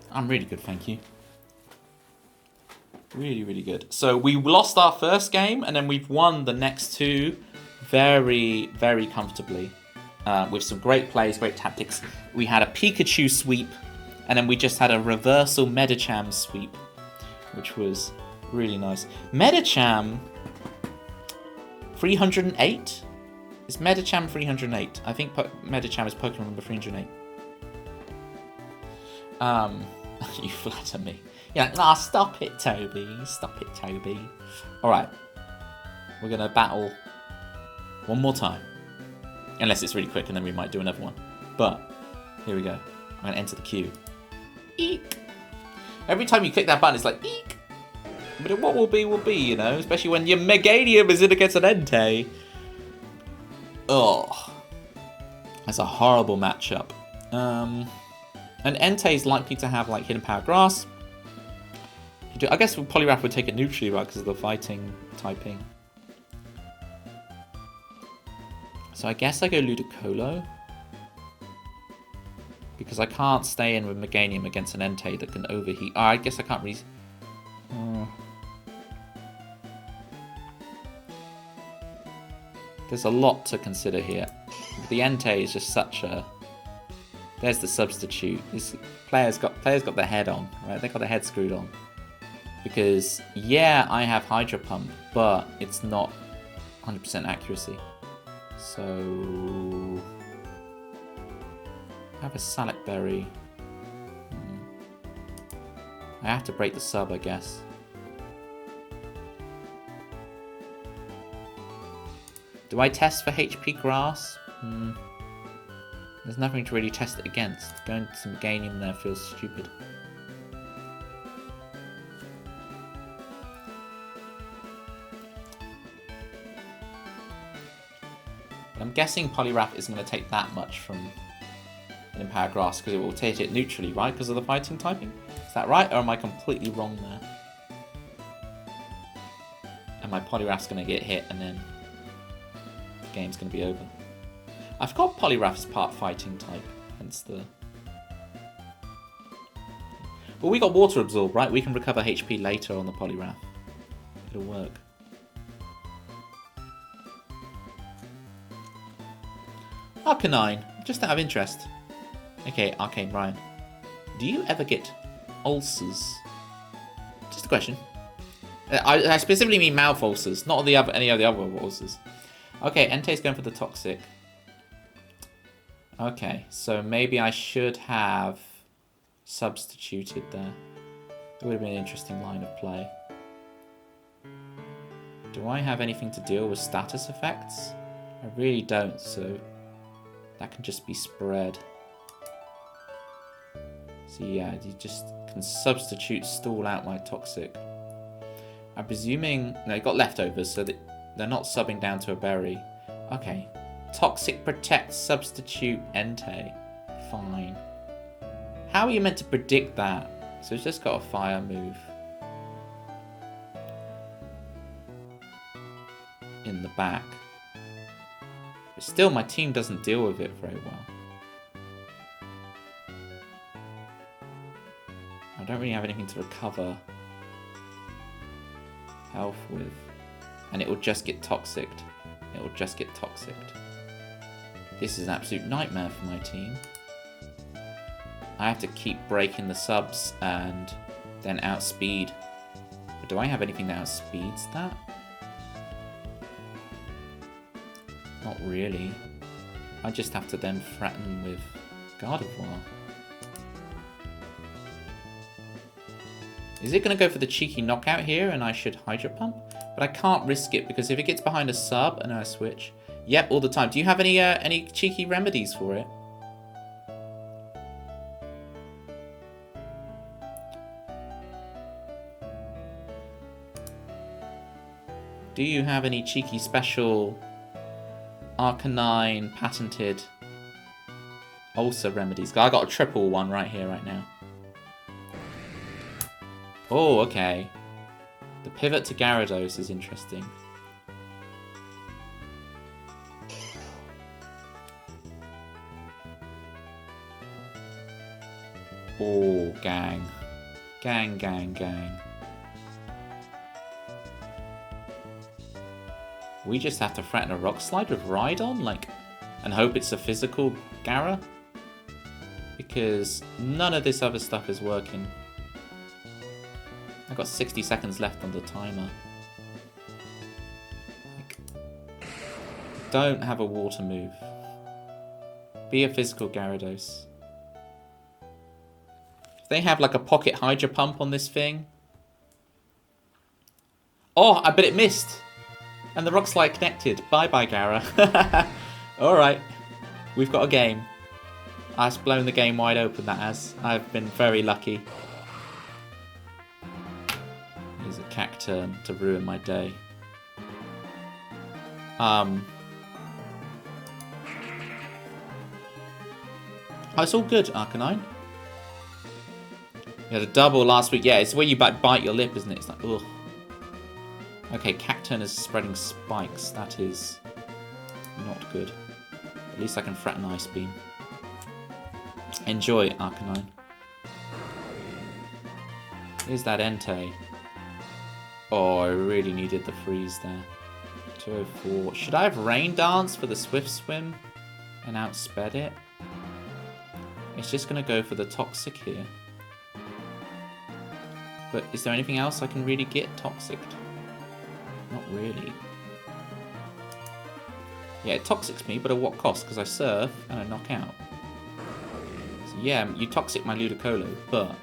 I'm really good, thank you. Really good. So we lost our first game, and then we've won the next two very comfortably. With some great plays, great tactics. We had a Pikachu sweep, and then we just had a reversal Medicham sweep, which was really nice. Medicham 308? Is Medicham 308? I think Medicham is Pokemon number 308. You flatter me. Yeah, nah, stop it, Toby. Stop it, Toby. Alright. We're going to battle one more time. Unless it's really quick, and then we might do another one. But, here we go. I'm going to enter the queue. Eek. Every time you click that button, it's like, eek! But what will be, you know? Especially when your Meganium is in against an Entei. Ugh. That's a horrible matchup. And Entei is likely to have, like, Hidden Power Grass. I guess Poliwrath would take it neutrally, right, because of the fighting typing. So I guess I go Ludicolo. Because I can't stay in with Meganium against an Entei that can overheat. Oh, I guess I can't really... There's a lot to consider here. The Entei is just such a... There's the substitute. This players got their head on, right? They got their head screwed on. Because, yeah, I have Hydro Pump, but it's not 100% accuracy. So... I have a Salak Berry. I have to break the sub, I guess. Do I test for HP Grass? There's nothing to really test it against. Going to some Meganium there feels stupid. But I'm guessing Poliwrath isn't going to take that much from in Power Grass because it will take it neutrally, right? Because of the fighting typing? Is that right? Or am I completely wrong there? And my Poliwrath's going to get hit and then the game's going to be over. I forgot Poliwrath's part fighting type, hence the... But we got Water Absorb, right? We can recover HP later on the Poliwrath. It'll work. Arcanine, just out of interest. Okay, Arcane Ryan. Do you ever get ulcers? Just a question. I specifically mean mouth ulcers, not any of the other ulcers. Okay, Entei's going for the Toxic. Okay, so maybe I should have substituted there. It would have been an interesting line of play. Do I have anything to deal with status effects? I really don't, so that can just be spread. So yeah, you just can substitute stall out my Toxic. I'm presuming... No, you got leftovers, so that they're not subbing down to a berry. Okay. Toxic Protect, substitute Entei. Fine. How are you meant to predict that? So it's just got a fire move. In the back. But still, my team doesn't deal with it very well. I don't really have anything to recover health with. And it will just get Toxiced. It will just get Toxiced. This is an absolute nightmare for my team. I have to keep breaking the subs and then outspeed. But do I have anything that outspeeds that? Not really. I just have to then threaten with Gardevoir. Is it going to go for the cheeky knockout here and I should Hydro Pump? But I can't risk it because if it gets behind a sub and I switch... Yep, all the time. Do you have any cheeky remedies for it? Do you have any cheeky special Arcanine patented ulcer remedies? I got a triple one right here, right now. Oh, okay. The pivot to Gyarados is interesting. Oh, gang. Gang, gang, gang. We just have to threaten a Rock Slide with Rhydon, like, and hope it's a physical Gyara? Because none of this other stuff is working. I've got 60 seconds left on the timer. Like, don't have a water move. Be a physical Gyarados. If they have like a pocket Hydro Pump on this thing. Oh, I bet it missed. And the Rock Slide connected. Bye-bye, Gyara. Alright. We've got a game. I've blown the game wide open, that has. I've been very lucky. Cacturn to ruin my day. Oh, it's all good, Arcanine. You had a double last week. Yeah, it's where you bite your lip, isn't it? It's like, ugh. Okay, Cacturn is spreading spikes. That is not good. At least I can threaten Ice Beam. Enjoy, Arcanine. Here's that Entei. Oh, I really needed the freeze there. 204. Should I have Rain Dance for the Swift Swim and outsped it? It's just going to go for the Toxic here. But is there anything else I can really get Toxic? Not really. Yeah, it Toxics me, but at what cost? Because I Surf and I Knock out. So yeah, you Toxic my Ludicolo, but...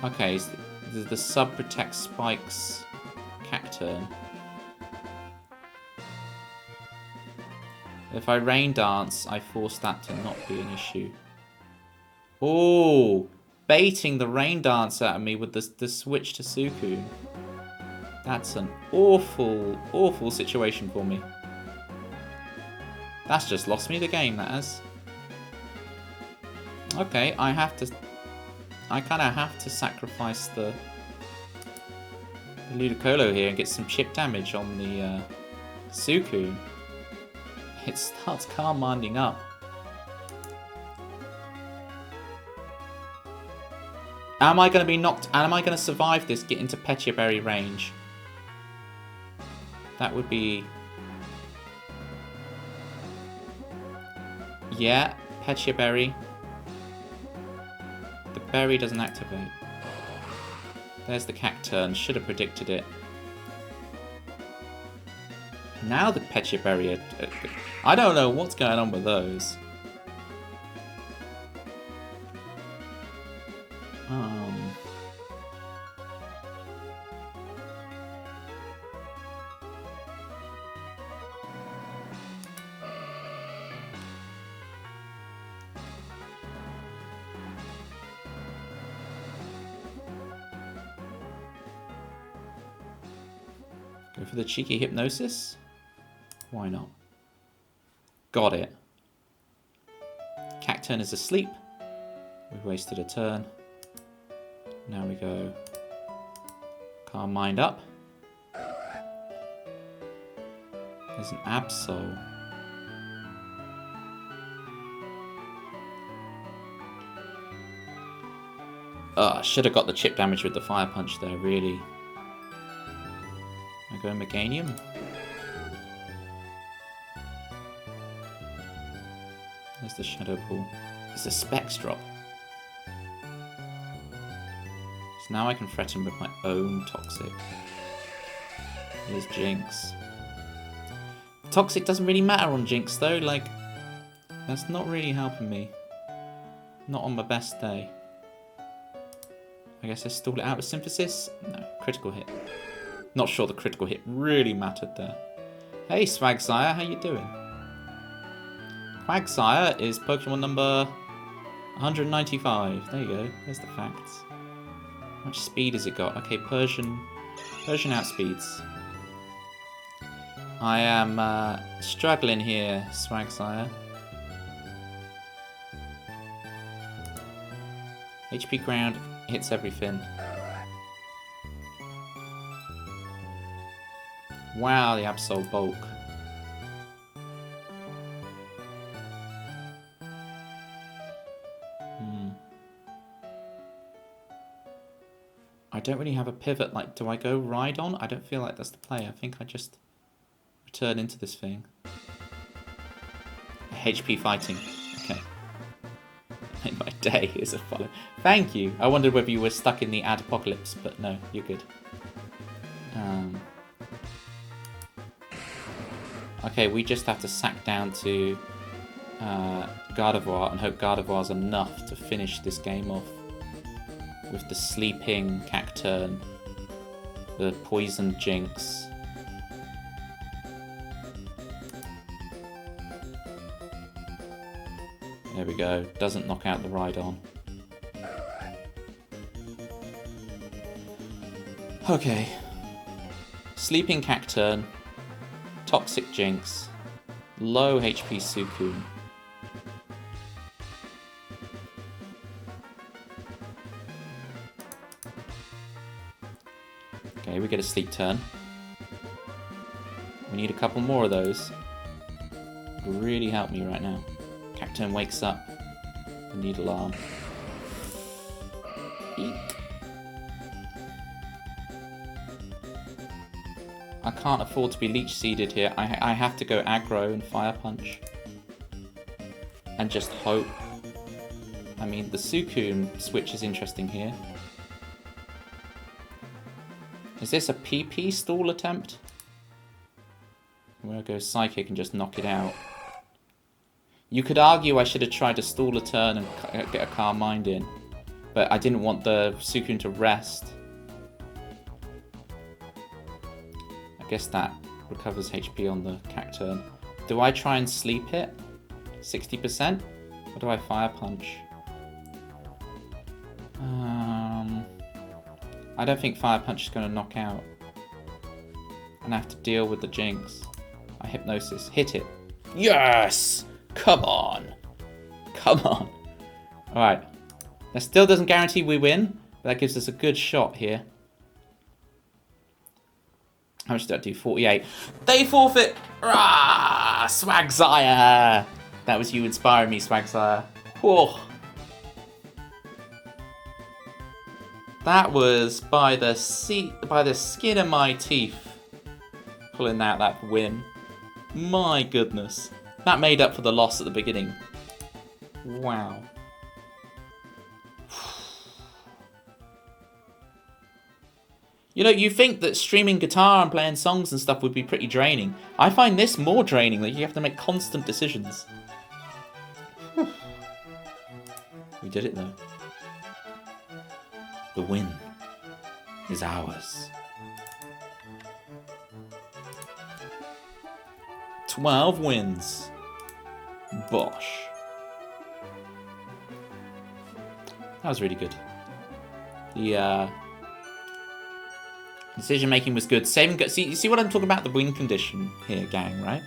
Okay, so the Sub Protect Spikes Cacturn. If I Rain Dance, I force that to not be an issue. Oh, baiting the Rain Dance out of me with the switch to Suicune. That's an awful, awful situation for me. That's just lost me the game, that has. Okay, I kind of have to sacrifice the Ludicolo here and get some chip damage on the Suicune. It starts commanding up. Am I going to be knocked? Am I going to survive this? Get into Petia Berry range? That would be... Yeah, Petia Berry. The berry doesn't activate. There's the Cacturn. Should have predicted it. Now the Petia Berry... I don't know what's going on with those. Go for the cheeky Hypnosis? Why not? Got it. Cacturn is asleep. We've wasted a turn. Now we go Calm Mind up. There's an Absol. I should have got the chip damage with the Fire Punch there, really. I go Meganium. There's the Shadow Ball. There's a Specs drop. So now I can threaten with my own Toxic. Here's Jinx. Toxic doesn't really matter on Jinx though, like, that's not really helping me. Not on my best day. I guess I stall it out with Synthesis? No, critical hit. Not sure the critical hit really mattered there. Hey Swagsire, how you doing? Quagsire is Pokemon number 195. There you go, there's the facts. How much speed has it got? Okay, Persian outspeeds. I am struggling here, Swagsire. HP ground hits everything. Wow, the Absol bulk. I don't really have a pivot. Like, do I go Rhydon? I don't feel like that's the play. I think I just return into this thing. HP fighting. Okay. Make my day is a follow. Thank you. I wondered whether you were stuck in the ad-apocalypse, but no, you're good. Okay, we just have to sack down to Gardevoir and hope Gardevoir's enough to finish this game off. With the sleeping Cacturn, the poisoned Jinx. There we go. Doesn't knock out the Rhydon. Okay. Sleeping Cacturn. Toxic Jinx. Low HP Suicune. Okay, we get a sleep turn. We need a couple more of those. It will really help me right now. Cacturn wakes up. The needle arm. Eek. I can't afford to be leech seeded here. I have to go aggro and fire punch. And just hope. I mean, the Suicune switch is interesting here. Is this a PP stall attempt? I'm going to go Psychic and just knock it out. You could argue I should have tried to stall a turn and get a Calm Mind in. But I didn't want the Suicune to rest. I guess that recovers HP on the Cacturn. Do I try and sleep it? 60%? Or do I Fire Punch? I don't think Fire Punch is going to knock out. And I have to deal with the Jinx. I Hypnosis. Hit it. Yes! Come on. Come on. Alright. That still doesn't guarantee we win, but that gives us a good shot here. How much did that do? 48. They forfeit! Rah! Swagzire! That was you inspiring me, Swagzire. Whoa. That was by the skin of my teeth. Pulling out that win. My goodness. That made up for the loss at the beginning. Wow. You know, you think that streaming guitar and playing songs and stuff would be pretty draining. I find this more draining, that you have to make constant decisions. We did it though. The win is ours. 12 wins. Bosh. That was really good. The decision making was good. See what I'm talking about? The win condition here, gang, right?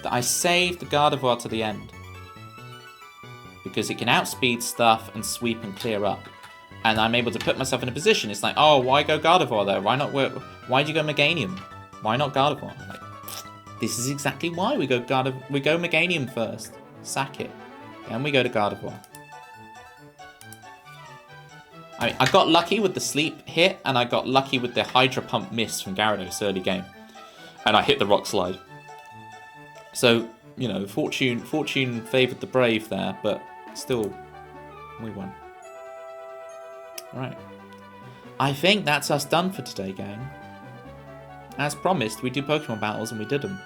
That I saved the Gardevoir to the end. Because it can outspeed stuff and sweep and clear up. And I'm able to put myself in a position. It's like, oh, why go Gardevoir there? Why'd you go Meganium? Why not Gardevoir? Like, this is exactly why we go Meganium first. Sack it. And we go to Gardevoir. I mean, I got lucky with the sleep hit, and I got lucky with the Hydro Pump miss from Gyarados early game. And I hit the Rock Slide. So, you know, fortune favoured the brave there, but still, we won. Right. I think that's us done for today, gang. As promised, we do Pokemon battles, and we did them.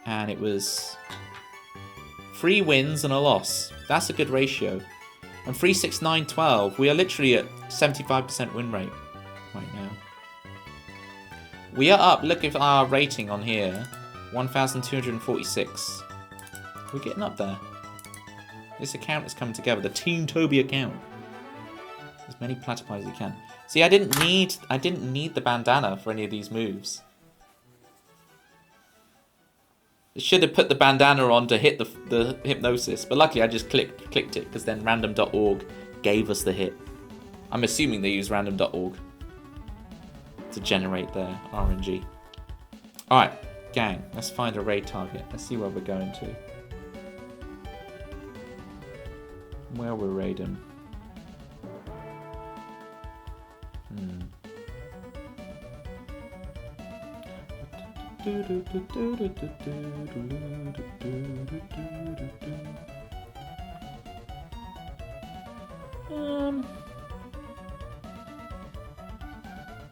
And it was 3 wins and a loss. That's a good ratio. And 3, 6, 9, 12. We are literally at 75% win rate right now. We are up. Look at our rating on here. 1,246. We're getting up there. This account is coming together. The Team Toby account. As many Platypi as you can. See, I didn't need the bandana for any of these moves. I should have put the bandana on to hit the hypnosis, but luckily I just clicked it because then random.org gave us the hit. I'm assuming they use random.org to generate their RNG. Alright, gang, let's find a raid target. Let's see where we're going to. Where we're raiding.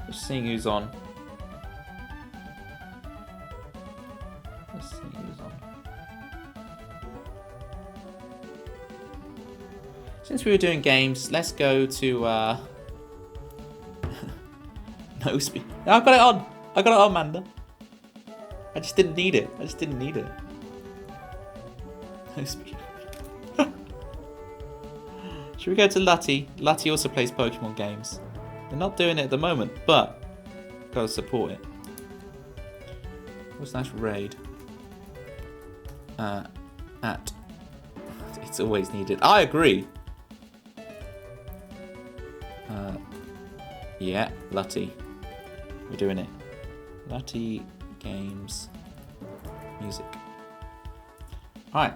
Just seeing who's on. Let's see who's on. Since we were doing games, let's go to no speed. No, I got it on. I got it on, Manda. I just didn't need it. No speed. Should we go to Lutty? Lutty also plays Pokemon games. They're not doing it at the moment, but gotta support it. What's that raid? At. It's always needed. I agree. Yeah, Lutty. We're doing it. Lutty Games Music. Alright.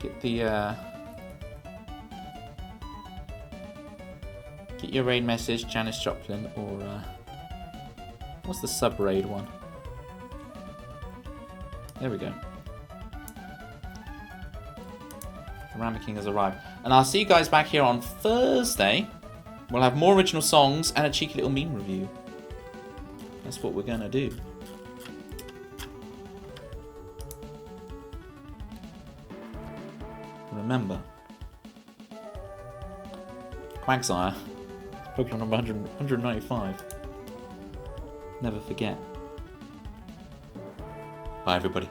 Get the get your raid message, Janice Joplin, or what's the sub raid one? There we go. The Rammer King has arrived. And I'll see you guys back here on Thursday. We'll have more original songs and a cheeky little meme review. That's what we're gonna do. Remember, Quagsire, Pokemon number 195. Never forget. Bye, everybody.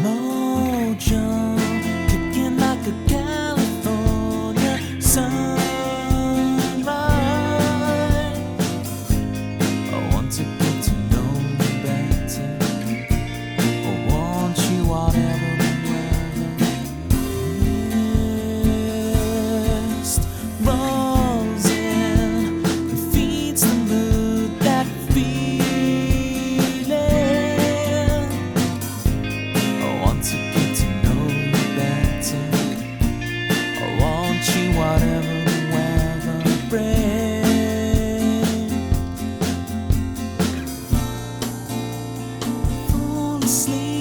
Mojo, kicking like a California sunrise. I want to get to know you better. I want you whatever the weather. Mist rolls in and feeds the mood, that feeling. I want to get to know you better. I want you whatever the weather brings. Fall asleep.